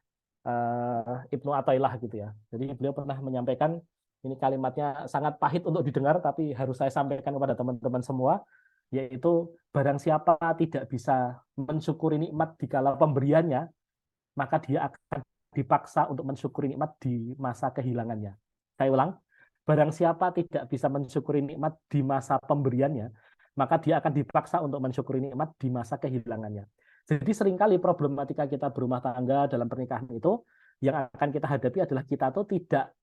Ibnu Athaillah gitu ya. Jadi beliau pernah menyampaikan, ini kalimatnya sangat pahit untuk didengar, tapi harus saya sampaikan kepada teman-teman semua, yaitu barang siapa tidak bisa mensyukuri nikmat dikala pemberiannya, maka dia akan dipaksa untuk mensyukuri nikmat di masa kehilangannya. Saya ulang, barang siapa tidak bisa mensyukuri nikmat di masa pemberiannya, maka dia akan dipaksa untuk mensyukuri nikmat di masa kehilangannya. Jadi seringkali problematika kita berumah tangga dalam pernikahan itu yang akan kita hadapi adalah kita tuh tidak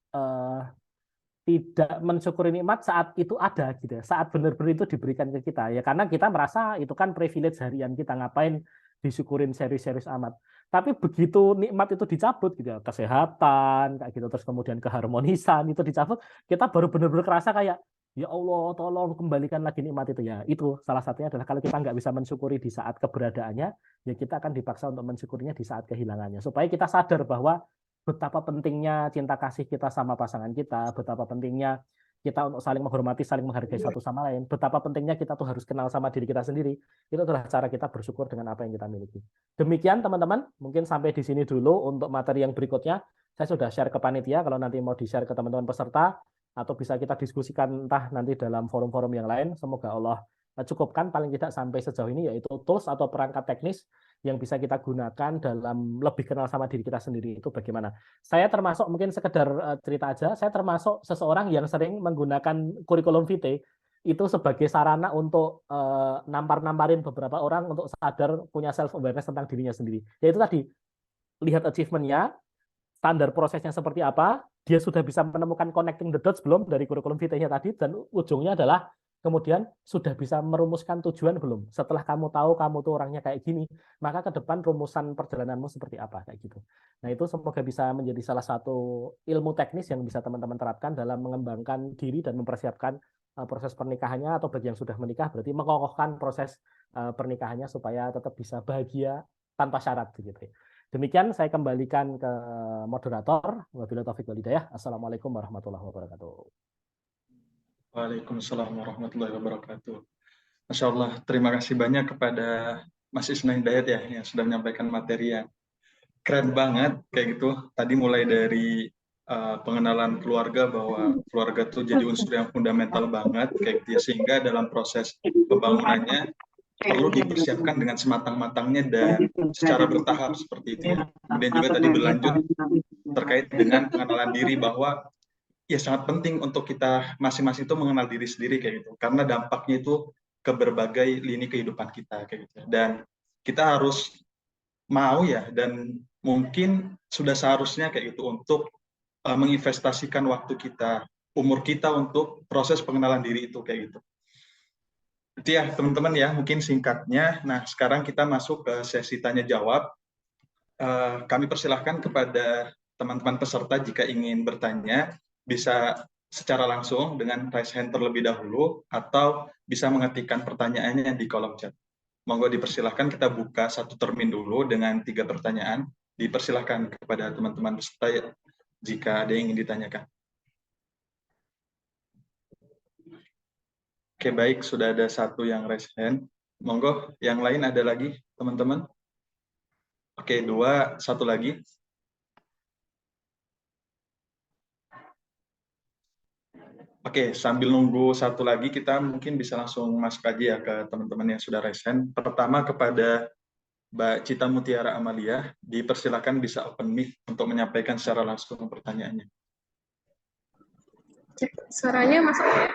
mensyukuri nikmat saat itu ada gitu ya, saat benar-benar itu diberikan ke kita ya, karena kita merasa itu kan privilege harian kita, ngapain disyukurin serius-serius amat. Tapi begitu nikmat itu dicabut gitu ya, kesehatan kayak gitu, terus kemudian keharmonisan itu dicabut, kita baru benar-benar kerasa kayak ya Allah tolong kembalikan lagi nikmat itu ya. Itu salah satunya adalah kalau kita nggak bisa mensyukuri di saat keberadaannya, ya kita akan dipaksa untuk mensyukurinya di saat kehilangannya, supaya kita sadar bahwa betapa pentingnya cinta kasih kita sama pasangan kita, betapa pentingnya kita untuk saling menghormati, saling menghargai satu sama lain, betapa pentingnya kita tuh harus kenal sama diri kita sendiri. Itu adalah cara kita bersyukur dengan apa yang kita miliki. Demikian teman-teman, mungkin sampai di sini dulu untuk materi yang berikutnya. Saya sudah share ke panitia, kalau nanti mau di-share ke teman-teman peserta, atau bisa kita diskusikan entah nanti dalam forum-forum yang lain. Semoga Allah cukupkan paling tidak sampai sejauh ini, yaitu tools atau perangkat teknis yang bisa kita gunakan dalam lebih kenal sama diri kita sendiri itu bagaimana. Saya termasuk, mungkin sekedar cerita aja, saya termasuk seseorang yang sering menggunakan kurikulum vitae itu sebagai sarana untuk nampar-namparin beberapa orang untuk sadar punya self awareness tentang dirinya sendiri. Yaitu tadi, lihat achievement-nya, standar prosesnya seperti apa, dia sudah bisa menemukan connecting the dots belum dari kurikulum vitae-nya tadi, dan ujungnya adalah kemudian sudah bisa merumuskan tujuan belum? Setelah kamu tahu kamu tuh orangnya kayak gini, maka ke depan rumusan perjalananmu seperti apa kayak gitu. Nah, itu semoga bisa menjadi salah satu ilmu teknis yang bisa teman-teman terapkan dalam mengembangkan diri dan mempersiapkan proses pernikahannya, atau bagi yang sudah menikah berarti mengokohkan proses pernikahannya supaya tetap bisa bahagia tanpa syarat begitu. Demikian saya kembalikan ke moderator. Wabillahi taufiq wal hidayah. Assalamualaikum warahmatullahi wabarakatuh. Waalaikumsalam warahmatullahi wabarakatuh. Masya Allah, terima kasih banyak kepada Mas Isna Hidayat ya, yang sudah menyampaikan materi yang keren banget kayak gitu. Tadi mulai dari pengenalan keluarga, bahwa keluarga itu jadi unsur yang fundamental banget kayak gitu ya, sehingga dalam proses pembangunannya perlu dipersiapkan dengan sematang-matangnya dan secara bertahap seperti itu ya. Kemudian juga tadi berlanjut terkait dengan pengenalan diri, bahwa ya sangat penting untuk kita masing-masing itu mengenal diri sendiri kayak gitu, karena dampaknya itu ke berbagai lini kehidupan kita kayak gitu. Dan kita harus mau ya, dan mungkin sudah seharusnya kayak gitu untuk menginvestasikan waktu kita, umur kita untuk proses pengenalan diri itu kayak gitu. Itu ya teman-teman ya, mungkin singkatnya. Nah, sekarang kita masuk ke sesi tanya jawab. Kami persilahkan kepada teman-teman peserta jika ingin bertanya, bisa secara langsung dengan raise hand terlebih dahulu, atau bisa mengetikkan pertanyaannya di kolom chat. Monggo dipersilahkan, kita buka satu termin dulu dengan 3 pertanyaan. Dipersilahkan kepada teman-teman peserta jika ada yang ingin ditanyakan. Oke, baik, sudah ada satu yang raise hand. Monggo, yang lain ada lagi teman-teman? Oke, 2, 1 lagi. Oke, sambil nunggu satu lagi, kita mungkin bisa langsung masuk aja ya ke teman-teman yang sudah raise hand. Pertama kepada Mbak Cita Mutiara Amalia, dipersilakan bisa open mic untuk menyampaikan secara langsung pertanyaannya. Suaranya masuk ya?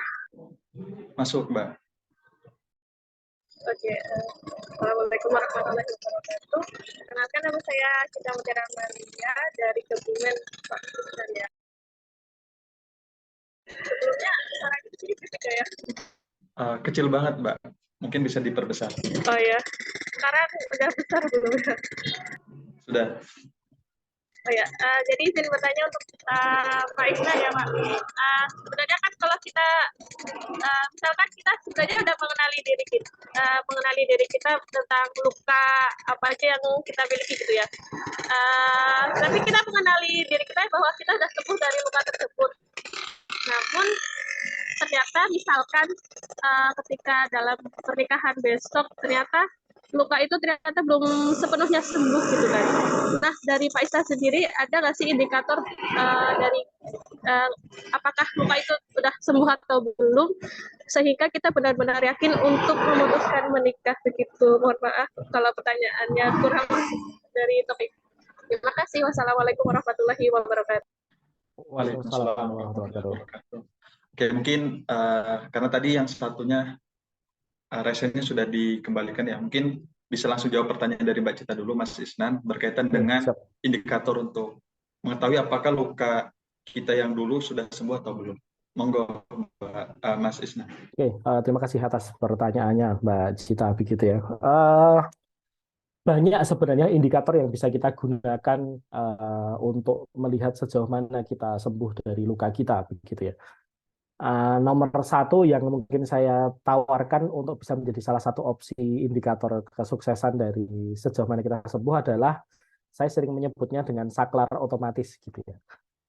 Masuk, Mbak. Oke, Assalamualaikum warahmatullahi wabarakatuh. Kenalkan, nama saya Cita Mutiara Amalia dari Kebumen, Pak ya. Sebelumnya suaranya sedikit beda ya? Kecil banget, Mbak. Mungkin bisa diperbesar. Oh ya, sekarang udah besar belum ya? Sudah. Oh ya, jadi izin bertanya untuk Pak Isna ya Pak. Sebenarnya kan kalau kita, misalkan kita sebenarnya udah mengenali diri kita tentang luka apa aja yang kita miliki gitu ya. Tapi kita mengenali diri kita bahwa kita sudah sembuh dari luka tersebut. Namun ternyata misalkan ketika dalam pernikahan besok ternyata luka itu ternyata belum sepenuhnya sembuh gitu kan. Nah, dari Pak Isna sendiri ada nggak sih indikator dari apakah luka itu sudah sembuh atau belum, sehingga kita benar-benar yakin untuk memutuskan menikah begitu. Mohon maaf kalau pertanyaannya kurang dari topik. Terima kasih. kasih. Wassalamualaikum warahmatullahi wabarakatuh. Waalaikumsalam warahmatullahi wabarakatuh. wabarakatuh. Oke, mungkin karena tadi yang satunya resennya sudah dikembalikan ya, mungkin bisa langsung jawab pertanyaan dari Mbak Cita dulu, Mas Isnan, berkaitan dengan Siap. indikator untuk mengetahui apakah luka kita yang dulu sudah sembuh atau belum. Monggo, Mas Isnan. Oke, terima kasih atas pertanyaannya, Mbak Cita, begitu ya. Banyak sebenarnya indikator yang bisa kita gunakan untuk melihat sejauh mana kita sembuh dari luka kita, begitu ya. Nomor satu yang mungkin saya tawarkan untuk bisa menjadi salah satu opsi indikator kesuksesan dari sejauh mana kita sembuh adalah saya sering menyebutnya dengan saklar otomatis, gitu ya.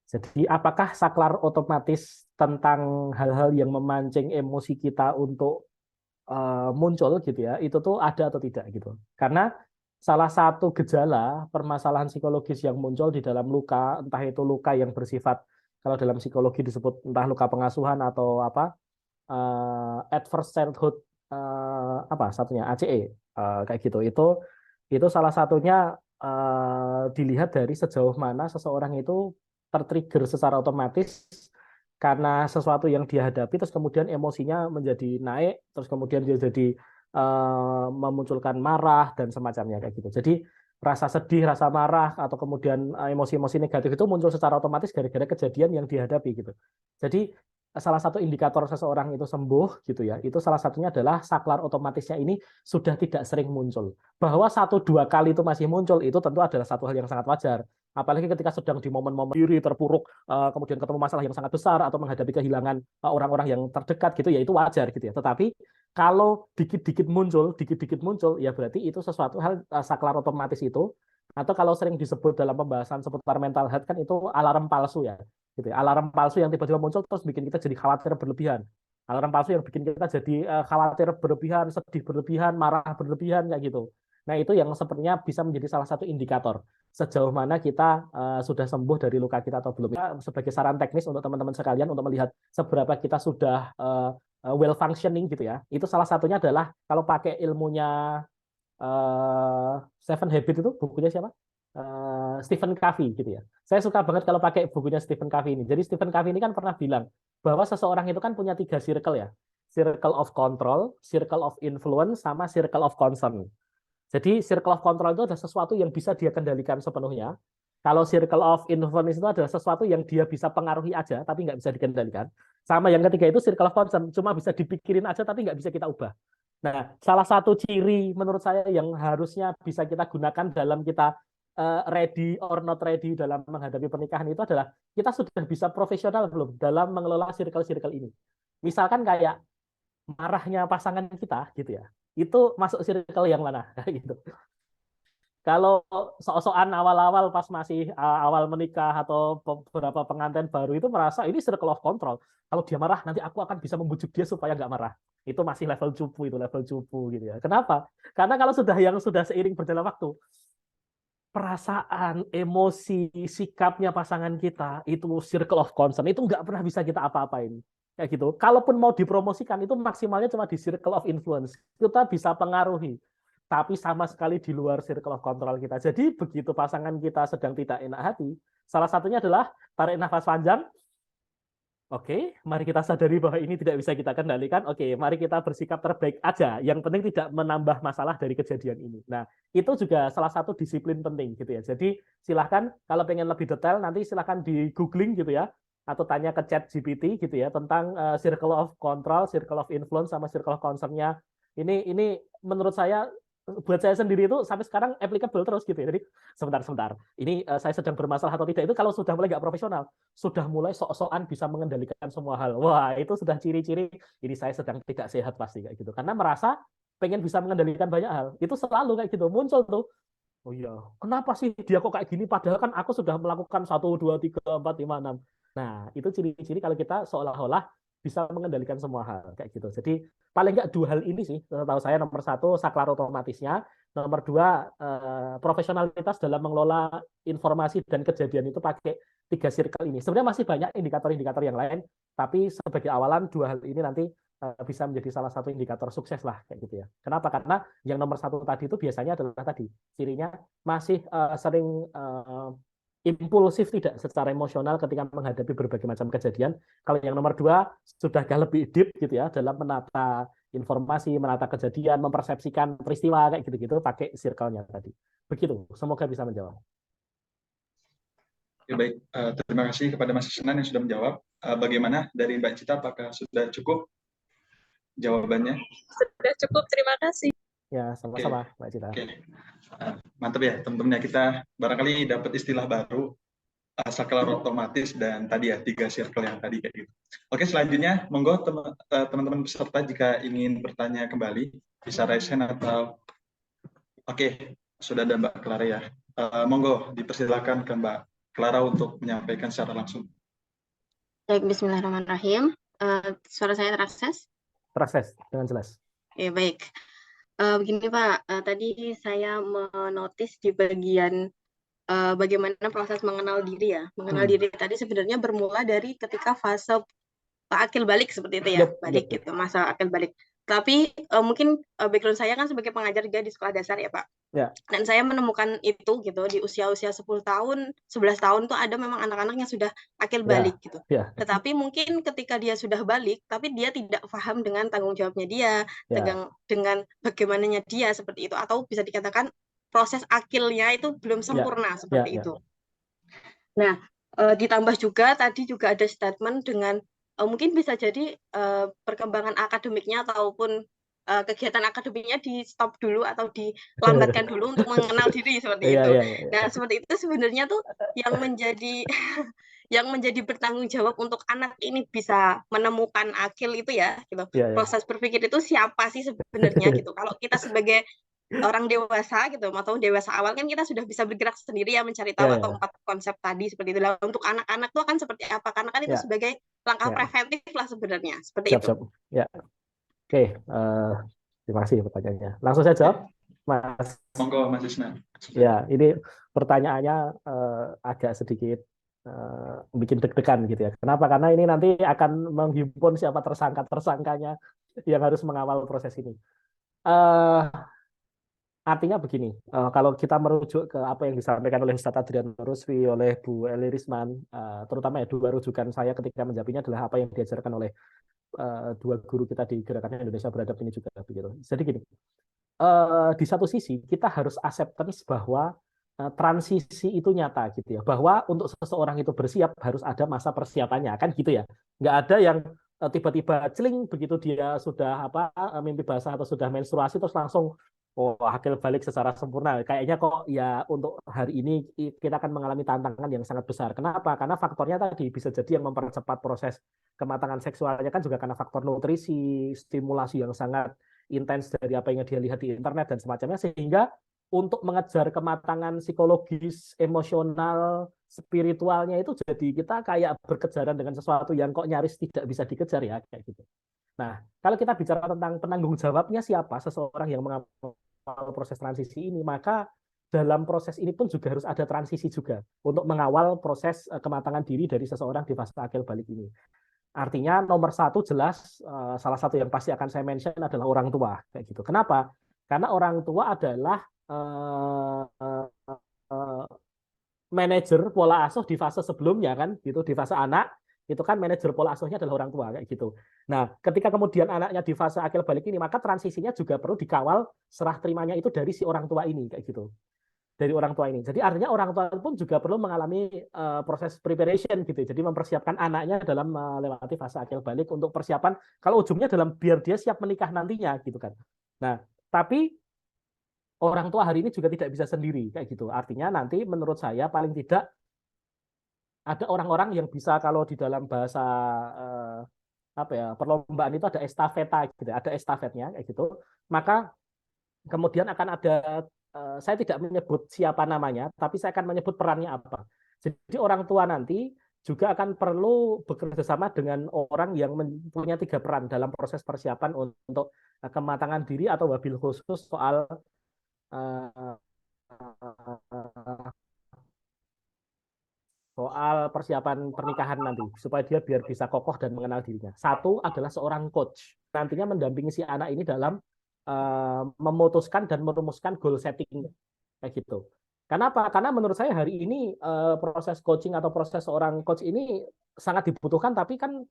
Jadi apakah saklar otomatis tentang hal-hal yang memancing emosi kita untuk muncul, gitu ya, itu tuh ada atau tidak gitu. Karena salah satu gejala permasalahan psikologis yang muncul di dalam luka, entah itu luka yang bersifat, kalau dalam psikologi disebut entah luka pengasuhan atau apa, adverse childhood, apa satunya ACE, kayak gitu. Itu salah satunya dilihat dari sejauh mana seseorang itu tertrigger secara otomatis karena sesuatu yang dia hadapi, terus kemudian emosinya menjadi naik, terus kemudian dia jadi memunculkan marah dan semacamnya kayak gitu. Jadi rasa sedih, rasa marah, atau kemudian emosi-emosi negatif itu muncul secara otomatis gara-gara kejadian yang dihadapi gitu. Jadi salah satu indikator seseorang itu sembuh gitu ya, itu salah satunya adalah saklar otomatisnya ini sudah tidak sering muncul. Bahwa 1-2 kali itu masih muncul, itu tentu adalah satu hal yang sangat wajar. Apalagi ketika sedang di momen-momen diri terpuruk, kemudian ketemu masalah yang sangat besar, atau menghadapi kehilangan orang-orang yang terdekat gitu ya, itu wajar gitu ya. Tetapi kalau dikit-dikit muncul, ya berarti itu sesuatu hal saklar otomatis itu, atau kalau sering disebut dalam pembahasan seputar mental health kan itu alarm palsu ya, gitu ya. Alarm palsu yang tiba-tiba muncul terus bikin kita jadi khawatir berlebihan. Alarm palsu yang bikin kita jadi khawatir berlebihan, sedih berlebihan, marah berlebihan kayak gitu. Nah itu yang sepertinya bisa menjadi salah satu indikator sejauh mana kita sudah sembuh dari luka kita atau belum. Sebagai saran teknis untuk teman-teman sekalian untuk melihat seberapa kita sudah well functioning gitu ya. Itu salah satunya adalah kalau pakai ilmunya Seven Habits, itu bukunya siapa? Stephen Covey gitu ya. Saya suka banget kalau pakai bukunya Stephen Covey ini. Jadi Stephen Covey ini kan pernah bilang bahwa seseorang itu kan punya 3 circle ya. Circle of control, circle of influence, sama circle of concern. Jadi circle of control itu adalah sesuatu yang bisa dia kendalikan sepenuhnya. Kalau circle of influence itu adalah sesuatu yang dia bisa pengaruhi aja, tapi nggak bisa dikendalikan. Sama yang ketiga itu circle of concern, cuma bisa dipikirin aja, tapi nggak bisa kita ubah. Nah, salah satu ciri menurut saya yang harusnya bisa kita gunakan dalam kita ready or not ready dalam menghadapi pernikahan itu adalah kita sudah bisa profesional belum dalam mengelola circle-circle ini. Misalkan kayak marahnya pasangan kita gitu ya, itu masuk circle yang mana gitu. Kalau sok-sokan awal-awal pas masih awal menikah atau beberapa pengantin baru itu merasa ini circle of control. Kalau dia marah nanti aku akan bisa membujuk dia supaya nggak marah. Itu masih level cupu, itu level cupu gitu ya. Kenapa? Karena kalau sudah seiring berjalan waktu, perasaan, emosi, sikapnya pasangan kita itu circle of concern itu nggak pernah bisa kita apa-apain. Kayak gitu. Kalaupun mau dipromosikan itu maksimalnya cuma di circle of influence. Kita bisa pengaruhi, tapi sama sekali di luar circle of control kita. Jadi begitu pasangan kita sedang tidak enak hati, salah satunya adalah tarik nafas panjang. Oke, mari kita sadari bahwa ini tidak bisa kita kendalikan. Oke, mari kita bersikap terbaik aja. Yang penting tidak menambah masalah dari kejadian ini. Nah, itu juga salah satu disiplin penting gitu ya. Jadi silahkan kalau pengen lebih detail nanti silahkan di googling gitu ya, atau tanya ke ChatGPT gitu ya tentang circle of control, circle of influence, sama circle of concern-nya. Ini menurut saya, buat saya sendiri itu sampai sekarang applicable terus gitu ya. Jadi sebentar. Ini saya sedang bermasalah atau tidak itu kalau sudah mulai nggak profesional, sudah mulai sok-sokan bisa mengendalikan semua hal. Wah, itu sudah ciri-ciri ini saya sedang tidak sehat pasti kayak gitu. Karena merasa pengen bisa mengendalikan banyak hal. Itu selalu kayak gitu muncul tuh. Oh iya, kenapa sih dia kok kayak gini padahal kan aku sudah melakukan 1 2 3 4 5 6. Nah, itu ciri-ciri kalau kita seolah-olah bisa mengendalikan semua hal kayak gitu. Jadi paling nggak 2 hal ini sih, tahu saya nomor 1 saklar otomatisnya, nomor 2 profesionalitas dalam mengelola informasi dan kejadian itu pakai 3 circle ini. Sebenarnya masih banyak indikator-indikator yang lain, tapi sebagai awalan 2 hal ini nanti bisa menjadi salah satu indikator sukses lah kayak gitu ya. Kenapa? Karena yang nomor 1 tadi itu biasanya adalah tadi cirinya masih sering impulsif tidak secara emosional ketika menghadapi berbagai macam kejadian. Kalau yang nomor 2 sudahkah lebih deep gitu ya dalam menata informasi, menata kejadian, mempersepsikan peristiwa kayak gitu-gitu pakai circle-nya tadi. Begitu. Semoga bisa menjawab. Oke, baik. Terima kasih kepada Mas Isnan yang sudah menjawab. Bagaimana dari Mbak Cita, apakah sudah cukup jawabannya? Sudah cukup, terima kasih. Ya, sama-sama Mbak Cita. Oke. Mantap ya teman-teman ya, kita barangkali dapat istilah baru, saklar otomatis dan tadi ya 3 circle yang tadi kayak gitu. Oke, selanjutnya monggo teman-teman peserta jika ingin bertanya kembali bisa raise hand atau oke, sudah ada Mbak Clara ya. Monggo dipersilakan ke Mbak Clara untuk menyampaikan secara langsung. Baik, bismillahirrahmanirrahim. Suara saya terakses? Proses dengan jelas. Ya, baik. Begini Pak, tadi saya menotis di bagian bagaimana proses mengenal diri ya. Mengenal diri tadi sebenarnya bermula dari ketika fase akil balik seperti itu ya, balik gitu, masa akil balik. Tapi mungkin background saya kan sebagai pengajar juga di sekolah dasar ya Pak. Ya. Dan saya menemukan itu gitu di usia-usia 10 tahun, 11 tahun tuh ada memang anak-anak yang sudah akil balik gitu. Ya. Tetapi mungkin ketika dia sudah balik, tapi dia tidak paham dengan tanggung jawabnya dia, dengan bagaimananya dia seperti itu, atau bisa dikatakan proses akilnya itu belum sempurna seperti itu. Nah, ditambah juga tadi juga ada statement dengan mungkin bisa jadi perkembangan akademiknya ataupun kegiatan akademiknya di stop dulu atau dilambatkan dulu untuk mengenal diri seperti itu. Nah, seperti itu sebenarnya tuh yang menjadi yang menjadi bertanggung jawab untuk anak ini bisa menemukan akil itu ya gitu. Proses berpikir itu siapa sih sebenarnya gitu. Kalau kita sebagai orang dewasa gitu atau dewasa awal kan kita sudah bisa bergerak sendiri ya mencari tahu atau 4 konsep tadi seperti itu. Lah untuk anak-anak tuh akan seperti apa? Karena kan itu sebagai langkah preventif lah sebenarnya seperti itu. Ya. Oke, terima kasih pertanyaannya. Langsung saya jawab, Mas. Monggo Mas Isnan. Ya, ini pertanyaannya agak sedikit bikin deg-degan gitu ya. Kenapa? Karena ini nanti akan menghimpun siapa tersangkanya yang harus mengawal proses ini. Artinya begini, kalau kita merujuk ke apa yang disampaikan oleh Ustadz Adrian Rusfi, oleh Bu Eli Risman, terutama ya 2 rujukan saya ketika menjawabnya adalah apa yang diajarkan oleh 2 guru kita di Gerakan Indonesia Beradab ini juga begitu. Jadi gini, di satu sisi kita harus acceptance bahwa transisi itu nyata gitu ya, bahwa untuk seseorang itu bersiap harus ada masa persiapannya kan gitu ya. Nggak ada yang tiba-tiba celing begitu dia sudah mimpi basah atau sudah menstruasi terus langsung akil balik secara sempurna. Kayaknya kok ya untuk hari ini kita akan mengalami tantangan yang sangat besar. Kenapa? Karena faktornya tadi bisa jadi yang mempercepat proses kematangan seksualnya kan juga karena faktor nutrisi, stimulasi yang sangat intens dari apa yang dia lihat di internet dan semacamnya, sehingga untuk mengejar kematangan psikologis, emosional, spiritualnya itu jadi kita kayak berkejaran dengan sesuatu yang kok nyaris tidak bisa dikejar ya kayak gitu. Nah, kalau kita bicara tentang penanggung jawabnya siapa seseorang yang mengawal proses transisi ini, maka dalam proses ini pun juga harus ada transisi juga untuk mengawal proses kematangan diri dari seseorang di fase akil balik ini. Artinya nomor 1 jelas salah satu yang pasti akan saya mention adalah orang tua kayak gitu. Kenapa? Karena orang tua adalah manajer pola asuh di fase sebelumnya kan gitu, di fase anak itu kan manajer pola asuhnya adalah orang tua kayak gitu. Nah, ketika kemudian anaknya di fase akil balik ini, maka transisinya juga perlu dikawal serah terimanya itu dari si orang tua ini kayak gitu. Dari orang tua ini. Jadi artinya orang tua pun juga perlu mengalami proses preparation gitu. Jadi mempersiapkan anaknya dalam melewati fase akil balik untuk persiapan kalau ujungnya dalam biar dia siap menikah nantinya gitu kan. Nah, tapi orang tua hari ini juga tidak bisa sendiri kayak gitu. Artinya nanti menurut saya paling tidak ada orang-orang yang bisa kalau di dalam bahasa perlombaan itu ada estafeta gitu, ada estafetnya kayak gitu. Maka kemudian akan ada saya tidak menyebut siapa namanya, tapi saya akan menyebut perannya apa. Jadi orang tua nanti juga akan perlu bekerja sama dengan orang yang mempunyai 3 peran dalam proses persiapan untuk kematangan diri atau wabil khusus soal persiapan pernikahan nanti supaya dia biar bisa kokoh dan mengenal dirinya. 1 adalah seorang coach nantinya mendampingi si anak ini dalam memutuskan dan merumuskan goal setting kayak gitu. Kenapa? Karena menurut saya hari ini proses coaching atau proses seorang coach ini sangat dibutuhkan, tapi kan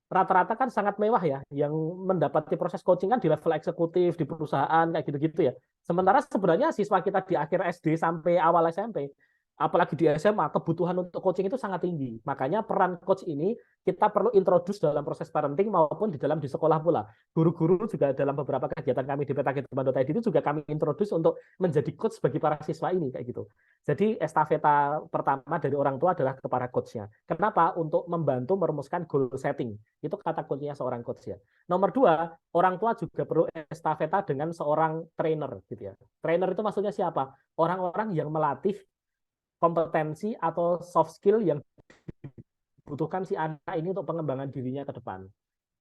rata-rata kan sangat mewah ya, yang mendapati proses coaching kan di level eksekutif di perusahaan kayak gitu-gitu ya. Sementara sebenarnya siswa kita di akhir SD sampai awal SMP, apalagi di SMA, kebutuhan untuk coaching itu sangat tinggi. Makanya peran coach ini kita perlu introduce dalam proses parenting maupun di sekolah pula. Guru-guru juga dalam beberapa kegiatan kami di Peta.id itu juga kami introduce untuk menjadi coach bagi para siswa ini kayak gitu. Jadi estafeta pertama dari orang tua adalah kepada coachnya. Kenapa? Untuk membantu merumuskan goal setting. Itu kata kuncinya seorang coach ya. Nomor dua, orang tua juga perlu estafeta dengan seorang trainer gitu ya. Trainer itu maksudnya siapa? Orang-orang yang melatih kompetensi atau soft skill yang dibutuhkan si anak ini untuk pengembangan dirinya ke depan.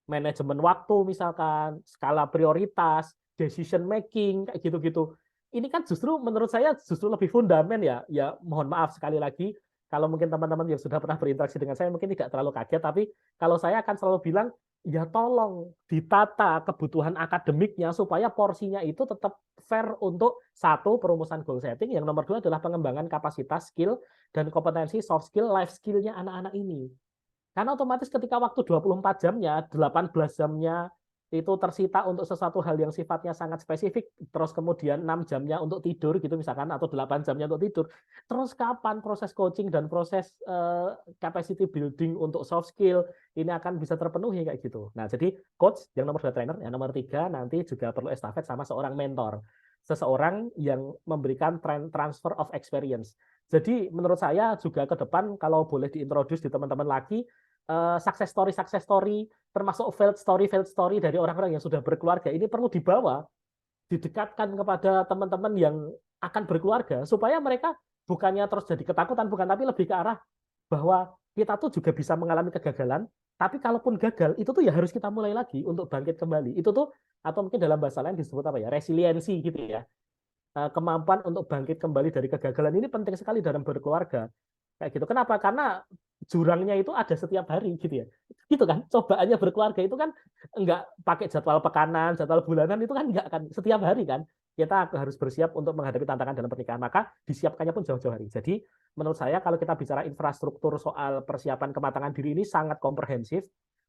Manajemen waktu misalkan, skala prioritas, decision making kayak gitu-gitu. Ini kan justru menurut saya justru lebih fundament ya. Ya mohon maaf sekali lagi kalau mungkin teman-teman yang sudah pernah berinteraksi dengan saya mungkin tidak terlalu kaget, tapi kalau saya akan selalu bilang ya tolong ditata kebutuhan akademiknya supaya porsinya itu tetap fair untuk satu perumusan goal setting, yang nomor dua adalah pengembangan kapasitas skill dan kompetensi soft skill life skill-nya anak-anak ini. Karena otomatis ketika waktu 24 jamnya, 18 jamnya itu tersita untuk sesuatu hal yang sifatnya sangat spesifik, terus kemudian 6 jamnya untuk tidur gitu misalkan, atau 8 jamnya untuk tidur, terus kapan proses coaching dan proses capacity building untuk soft skill ini akan bisa terpenuhi kayak gitu. Nah, jadi coach yang nomor 2 trainer, yang nomor 3 nanti juga perlu estafet sama seorang mentor. Seseorang yang memberikan transfer of experience. Jadi menurut saya juga ke depan kalau boleh diintroduce di teman-teman lagi, success story termasuk failed story dari orang-orang yang sudah berkeluarga ini perlu dibawa, didekatkan kepada teman-teman yang akan berkeluarga supaya mereka bukannya terus jadi ketakutan, bukan, tapi lebih ke arah bahwa kita tuh juga bisa mengalami kegagalan, tapi kalaupun gagal itu tuh ya harus kita mulai lagi untuk bangkit kembali. Itu tuh atau mungkin dalam bahasa lain disebut apa ya? Resiliensi gitu ya. Kemampuan untuk bangkit kembali dari kegagalan ini penting sekali dalam berkeluarga. Kayak gitu. Kenapa? Karena jurangnya itu ada setiap hari gitu ya. Gitu kan. Cobaannya berkeluarga itu kan enggak pakai jadwal pekanan, jadwal bulanan, itu kan enggak kan setiap hari kan. Kita harus bersiap untuk menghadapi tantangan dalam pernikahan. Maka disiapkannya pun jauh-jauh hari. Jadi menurut saya kalau kita bicara infrastruktur soal persiapan kematangan diri ini sangat komprehensif.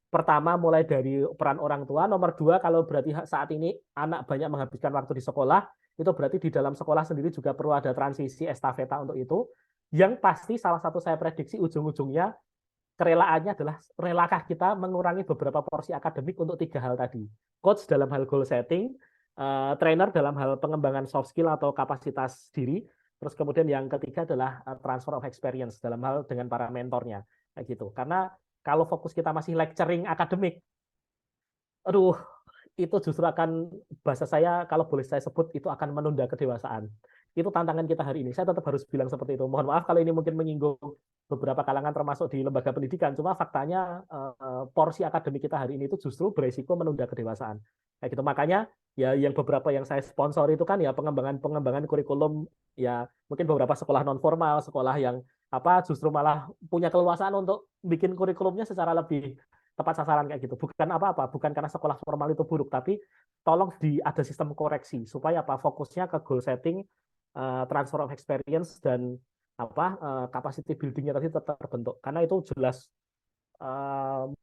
Pertama mulai dari peran orang tua. Nomor dua, kalau berarti saat ini anak banyak menghabiskan waktu di sekolah, itu berarti di dalam sekolah sendiri juga perlu ada transisi estafeta untuk itu. Yang pasti salah satu saya prediksi ujung-ujungnya kerelaannya adalah relakah kita mengurangi beberapa porsi akademik untuk tiga hal tadi. Coach dalam hal goal setting, trainer dalam hal pengembangan soft skill atau kapasitas diri, terus kemudian yang ketiga adalah transfer of experience dalam hal dengan para mentornya. Kayak gitu. Karena kalau fokus kita masih lecturing akademik, aduh, itu justru akan, bahasa saya kalau boleh saya sebut, itu akan menunda kedewasaan. Itu tantangan kita hari ini. Saya tetap harus bilang seperti itu. Mohon maaf kalau ini mungkin menyinggung beberapa kalangan termasuk di lembaga pendidikan. Cuma faktanya porsi akademik kita hari ini itu justru beresiko menunda kedewasaan. Kayak gitu. Makanya ya yang beberapa yang saya sponsor itu kan ya pengembangan kurikulum, ya mungkin beberapa sekolah non formal, sekolah yang justru malah punya keleluasaan untuk bikin kurikulumnya secara lebih tepat sasaran kayak gitu. Bukan apa-apa, bukan karena sekolah formal itu buruk, tapi tolong ada sistem koreksi supaya fokusnya ke goal setting, transfer of experience, dan capacity building-nya tadi tetap terbentuk. Karena itu jelas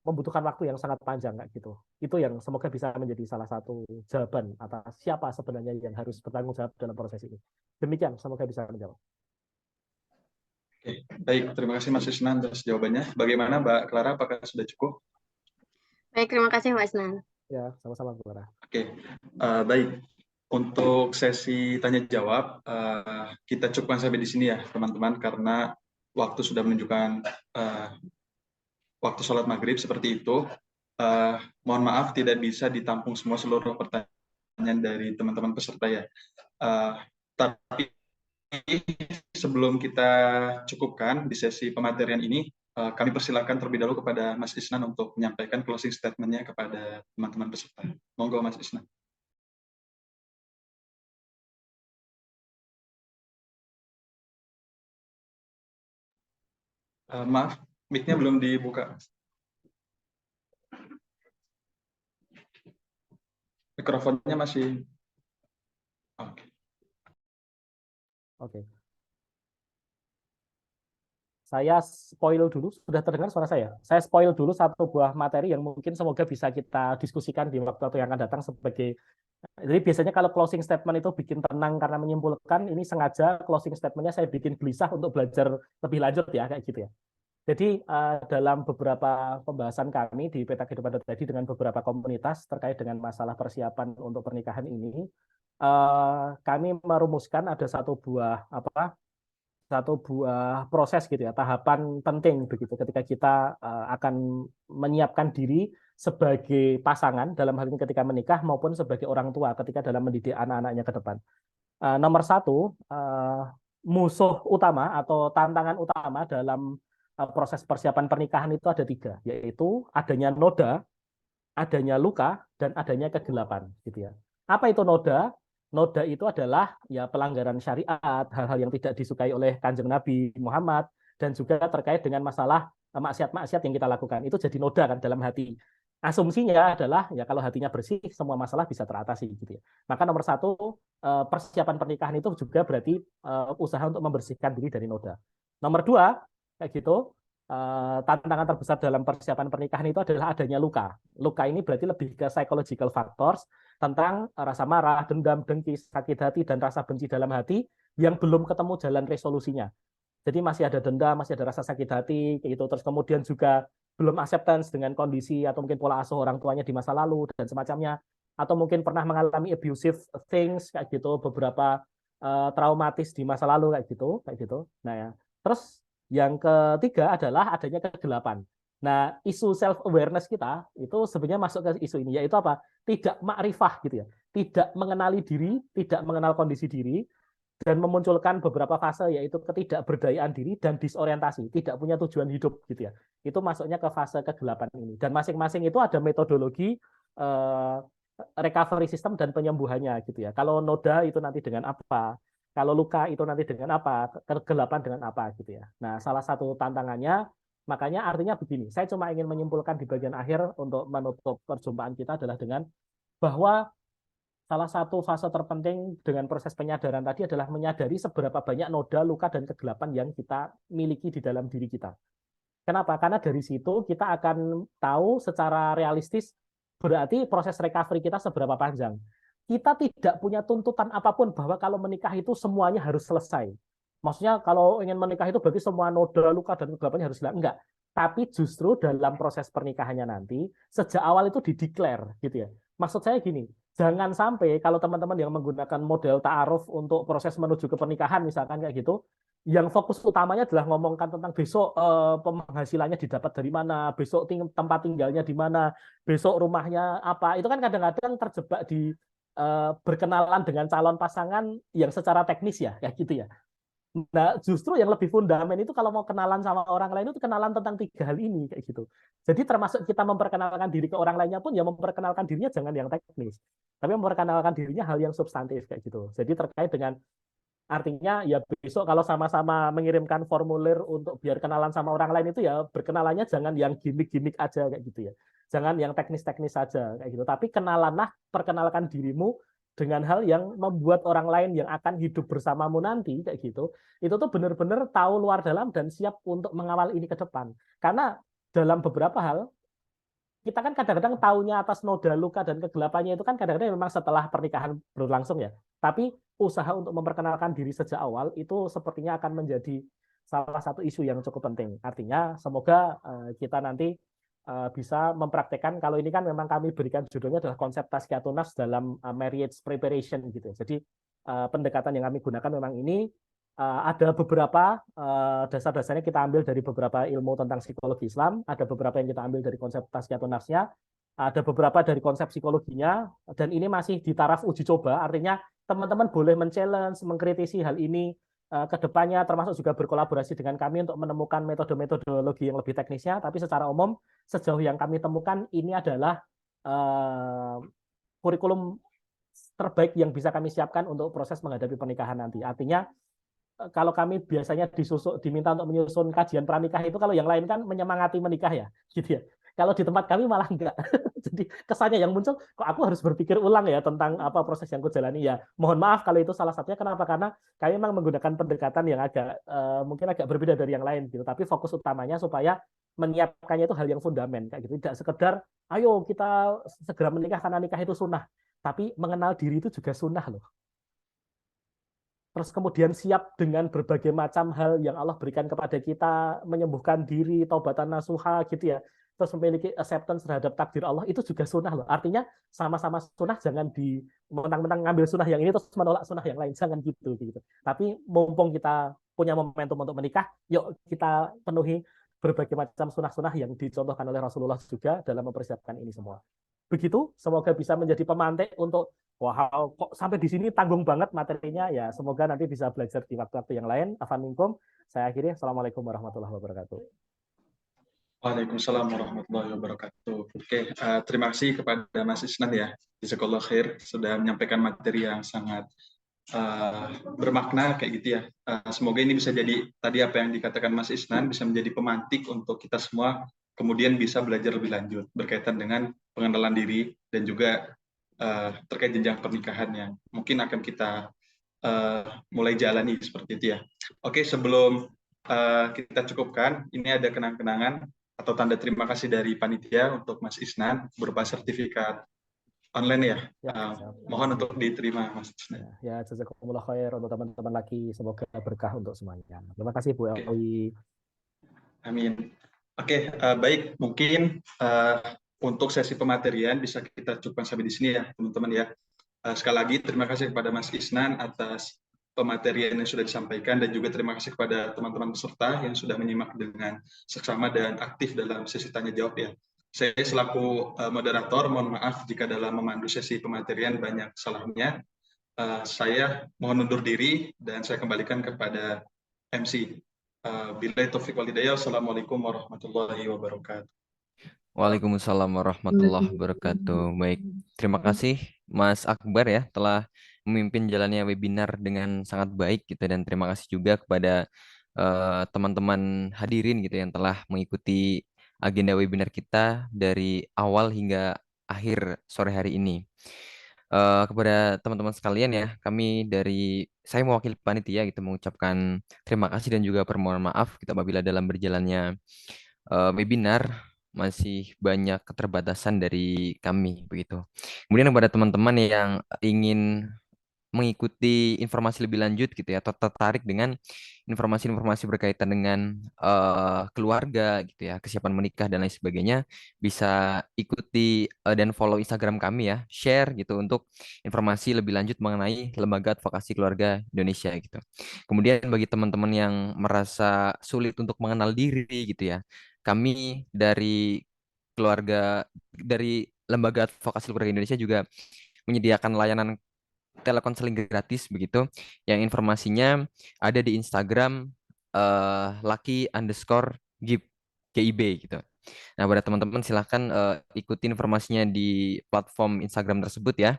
membutuhkan waktu yang sangat panjang kayak gitu. Itu yang semoga bisa menjadi salah satu jawaban atas siapa sebenarnya yang harus bertanggung jawab dalam proses ini. Demikian, semoga bisa menjawab. Oke, baik, terima kasih Mas Isnan atas jawabannya. Bagaimana Mbak Clara, apakah sudah cukup? Baik, terima kasih Mas Isnan. Ya, sama-sama Bu Clara. Oke, baik. Untuk sesi tanya jawab kita cukupkan sampai di sini ya teman-teman, karena waktu sudah menunjukkan waktu sholat maghrib seperti itu. Mohon maaf tidak bisa ditampung semua seluruh pertanyaan dari teman-teman peserta ya. Tapi sebelum kita cukupkan di sesi pematerian ini, kami persilakan terlebih dahulu kepada Mas Isnan untuk menyampaikan closing statement-nya kepada teman-teman peserta. Monggo Mas Isnan. Maaf, mic-nya belum dibuka. Mikrofonnya masih. Oke. saya spoil dulu, sudah terdengar suara saya? Saya spoil dulu satu buah materi yang mungkin semoga bisa kita diskusikan di waktu-waktu yang akan datang sebagai. Jadi biasanya kalau closing statement itu bikin tenang karena menyimpulkan, ini sengaja closing statementnya saya bikin gelisah untuk belajar lebih lanjut ya, kayak gitu ya. Jadi dalam beberapa pembahasan kami di Peta Kehidupan tadi dengan beberapa komunitas terkait dengan masalah persiapan untuk pernikahan ini, kami merumuskan ada satu buah proses gitu ya, tahapan penting begitu ketika kita akan menyiapkan diri sebagai pasangan dalam hal ini ketika menikah maupun sebagai orang tua ketika dalam mendidik anak-anaknya ke depan. Nomor satu, musuh utama atau tantangan utama dalam proses persiapan pernikahan itu ada 3, yaitu adanya noda, adanya luka, dan adanya kegelapan gitu ya. Apa itu noda? Noda itu adalah ya pelanggaran syariat, hal-hal yang tidak disukai oleh Kanjeng Nabi Muhammad, dan juga terkait dengan masalah maksiat-maksiat yang kita lakukan. Itu jadi noda kan dalam hati. Asumsinya adalah ya kalau hatinya bersih, semua masalah bisa teratasi gitu ya. Maka nomor satu, persiapan pernikahan itu juga berarti usaha untuk membersihkan diri dari noda. Nomor 2, kayak gitu, tantangan terbesar dalam persiapan pernikahan itu adalah adanya luka. Luka ini berarti lebih ke psychological factors tentang rasa marah, dendam, dengki, sakit hati, dan rasa benci dalam hati yang belum ketemu jalan resolusinya. Jadi masih ada dendam, masih ada rasa sakit hati, gitu. Terus kemudian juga belum acceptance dengan kondisi atau mungkin pola asuh orang tuanya di masa lalu dan semacamnya. Atau mungkin pernah mengalami abusive things kayak gitu, beberapa traumatis di masa lalu kayak gitu. Nah ya. Terus yang ketiga adalah adanya kegelapan. Nah, isu self awareness kita itu sebenarnya masuk ke isu ini, yaitu apa? Tidak makrifah gitu ya. Tidak mengenali diri, tidak mengenal kondisi diri, dan memunculkan beberapa fase, yaitu ketidakberdayaan diri dan disorientasi, tidak punya tujuan hidup gitu ya. Itu masuknya ke fase kegelapan ini. Dan masing-masing itu ada metodologi recovery system dan penyembuhannya gitu ya. Kalau noda itu nanti dengan apa? Kalau luka itu nanti dengan apa? Kegelapan dengan apa gitu ya. Nah, salah satu tantangannya, makanya artinya begini, saya cuma ingin menyimpulkan di bagian akhir untuk menutup perjumpaan kita adalah dengan bahwa salah satu fase terpenting dengan proses penyadaran tadi adalah menyadari seberapa banyak noda, luka, dan kegelapan yang kita miliki di dalam diri kita. Kenapa? Karena dari situ kita akan tahu secara realistis berarti proses recovery kita seberapa panjang. Kita tidak punya tuntutan apapun bahwa kalau menikah itu semuanya harus selesai. Maksudnya kalau ingin menikah itu berarti semua noda, luka, dan kegelapannya harus hilang. Enggak. Tapi justru dalam proses pernikahannya nanti, sejak awal itu dideklar gitu ya. Maksud saya gini, jangan sampai kalau teman-teman yang menggunakan model ta'aruf untuk proses menuju ke pernikahan misalkan kayak gitu, yang fokus utamanya adalah ngomongkan tentang besok penghasilannya didapat dari mana, besok tempat tinggalnya di mana, besok rumahnya apa. Itu kan kadang-kadang terjebak di berkenalan dengan calon pasangan yang secara teknis ya, kayak gitu ya. Nah, justru yang lebih fundament itu kalau mau kenalan sama orang lain itu kenalan tentang 3 hal ini kayak gitu. Jadi termasuk kita memperkenalkan diri ke orang lainnya pun ya memperkenalkan dirinya jangan yang teknis, tapi memperkenalkan dirinya hal yang substantif kayak gitu. Jadi terkait dengan artinya ya besok kalau sama-sama mengirimkan formulir untuk biar kenalan sama orang lain itu ya berkenalannya jangan yang gimmick-gimmick aja kayak gitu ya. Jangan yang teknis-teknis saja kayak gitu, tapi kenalanlah, perkenalkan dirimu dengan hal yang membuat orang lain yang akan hidup bersamamu nanti kayak gitu, itu tuh benar-benar tahu luar dalam dan siap untuk mengawal ini ke depan. Karena dalam beberapa hal kita kan kadang-kadang taunya atas noda, luka, dan kegelapannya itu kan kadang-kadang memang setelah pernikahan berlangsung ya. Tapi usaha untuk memperkenalkan diri sejak awal itu sepertinya akan menjadi salah satu isu yang cukup penting. Artinya semoga kita nanti bisa mempraktekkan, kalau ini kan memang kami berikan judulnya adalah konsep tazkiyatun nafs dalam marriage preparation gitu. Jadi pendekatan yang kami gunakan memang ini ada beberapa dasar-dasarnya kita ambil dari beberapa ilmu tentang psikologi Islam, ada beberapa yang kita ambil dari konsep tazkiyatun nafsnya, ada beberapa dari konsep psikologinya, dan ini masih di taraf uji coba, artinya teman-teman boleh men-challenge, mengkritisi hal ini ke depannya, termasuk juga berkolaborasi dengan kami untuk menemukan metode-metodologi yang lebih teknisnya, tapi secara umum sejauh yang kami temukan ini adalah kurikulum terbaik yang bisa kami siapkan untuk proses menghadapi pernikahan nanti. Artinya kalau kami biasanya diminta untuk menyusun kajian pranikah itu, kalau yang lain kan menyemangati menikah ya, gitu ya. Kalau di tempat kami malah enggak. Jadi kesannya yang muncul, kok aku harus berpikir ulang ya tentang apa proses yang aku jalani ya. Mohon maaf kalau itu salah satunya. Kenapa? Karena kami memang menggunakan pendekatan yang agak mungkin agak berbeda dari yang lain gitu. Tapi fokus utamanya supaya menyiapkannya itu hal yang fundament kayak gitu. Tidak sekedar ayo kita segera menikah karena nikah itu sunnah. Tapi mengenal diri itu juga sunnah loh. Terus kemudian siap dengan berbagai macam hal yang Allah berikan kepada kita, menyembuhkan diri, taubatan nasuha gitu ya. Terus memiliki acceptance terhadap takdir Allah, itu juga sunnah loh. Artinya sama-sama sunnah, jangan di mentang-mentang ngambil sunnah yang ini terus menolak sunnah yang lain, jangan gitu. Tapi mumpung kita punya momentum untuk menikah, yuk kita penuhi berbagai macam sunnah-sunnah yang dicontohkan oleh Rasulullah juga dalam mempersiapkan ini semua. Begitu, semoga bisa menjadi pemantik untuk wow, kok sampai di sini tanggung banget materinya ya. Semoga nanti bisa belajar di waktu-waktu yang lain. Afan minkum. Saya akhiri. Assalamualaikum warahmatullahi wabarakatuh. Waalaikumsalam warahmatullahi wabarakatuh. Oke, terima kasih kepada Mas Isnan ya, jazakallah khair, sudah menyampaikan materi yang sangat bermakna kayak gitu ya. Semoga ini bisa jadi tadi apa yang dikatakan Mas Isnan bisa menjadi pemantik untuk kita semua kemudian bisa belajar lebih lanjut berkaitan dengan pengenalan diri dan juga terkait jenjang pernikahan yang mungkin akan kita mulai jalani seperti itu ya. Oke, sebelum kita cukupkan, ini ada kenang-kenangan atau tanda terima kasih dari panitia untuk Mas Isnan berupa sertifikat online ya. Mohon untuk diterima Mas Isnan. Ya, jazakumullah khair untuk teman-teman lagi. Semoga berkah untuk semuanya. Terima kasih Bu Elwi. Amin. Oke, baik. Mungkin untuk sesi pematerian bisa kita cukupkan sampai di sini ya, teman-teman ya. Sekali lagi terima kasih kepada Mas Isnan atas pematerian yang sudah disampaikan dan juga terima kasih kepada teman-teman peserta yang sudah menyimak dengan seksama dan aktif dalam sesi tanya jawab ya. Saya selaku moderator mohon maaf jika dalam memandu sesi pematerian banyak salahnya. Saya mohon undur diri dan saya kembalikan kepada MC. Billahi taufiq wal hidayah. Assalamualaikum warahmatullahi wabarakatuh. Waalaikumsalam warahmatullahi wabarakatuh. Baik, terima kasih Mas Akbar ya telah memimpin jalannya webinar dengan sangat baik gitu, dan terima kasih juga kepada teman-teman hadirin gitu yang telah mengikuti agenda webinar kita dari awal hingga akhir sore hari ini. Kepada teman-teman sekalian ya, saya mewakili panitia gitu mengucapkan terima kasih dan juga permohonan maaf gitu apabila dalam berjalannya webinar masih banyak keterbatasan dari kami begitu. Kemudian kepada teman-teman yang ingin mengikuti informasi lebih lanjut gitu ya, atau tertarik dengan informasi-informasi berkaitan dengan keluarga gitu ya, kesiapan menikah dan lain sebagainya, bisa ikuti dan follow Instagram kami ya, share gitu untuk informasi lebih lanjut mengenai Lembaga Advokasi Keluarga Indonesia gitu. Kemudian bagi teman-teman yang merasa sulit untuk mengenal diri gitu ya, kami dari Lembaga Advokasi Keluarga Indonesia juga menyediakan layanan telekonseling gratis begitu, yang informasinya ada di Instagram lucky_gib gitu. Nah, pada teman-teman silahkan ikuti informasinya di platform Instagram tersebut ya.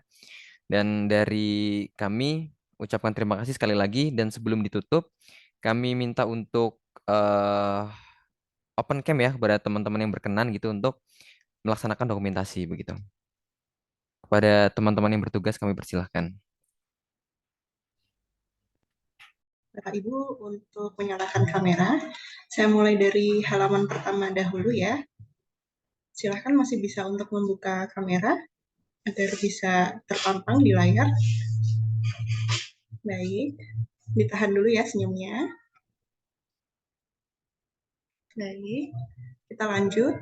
Dan dari kami ucapkan terima kasih sekali lagi, dan sebelum ditutup kami minta untuk open cam ya kepada teman-teman yang berkenan gitu untuk melaksanakan dokumentasi begitu. Kepada teman-teman yang bertugas kami persilahkan. Bapak Ibu untuk menyalakan kamera. Saya mulai dari halaman pertama dahulu ya. Silahkan masih bisa untuk membuka kamera agar bisa terpampang di layar. Baik, ditahan dulu ya senyumnya. Baik, kita lanjut.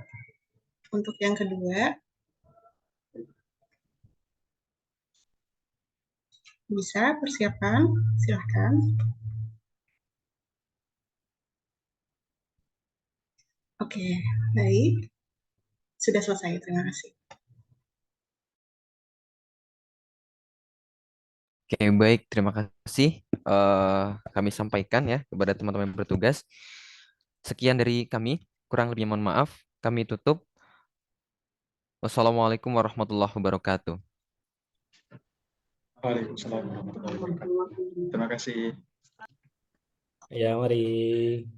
Untuk yang kedua, bisa persiapan, silahkan. Oke, baik. Sudah selesai, terima kasih. Oke, baik. Terima kasih. Kami sampaikan ya kepada teman-teman yang bertugas. Sekian dari kami. Kurang lebih mohon maaf. Kami tutup. Wassalamualaikum warahmatullahi wabarakatuh. Waalaikumsalam warahmatullahi wabarakatuh. Terima kasih. Ya, mari.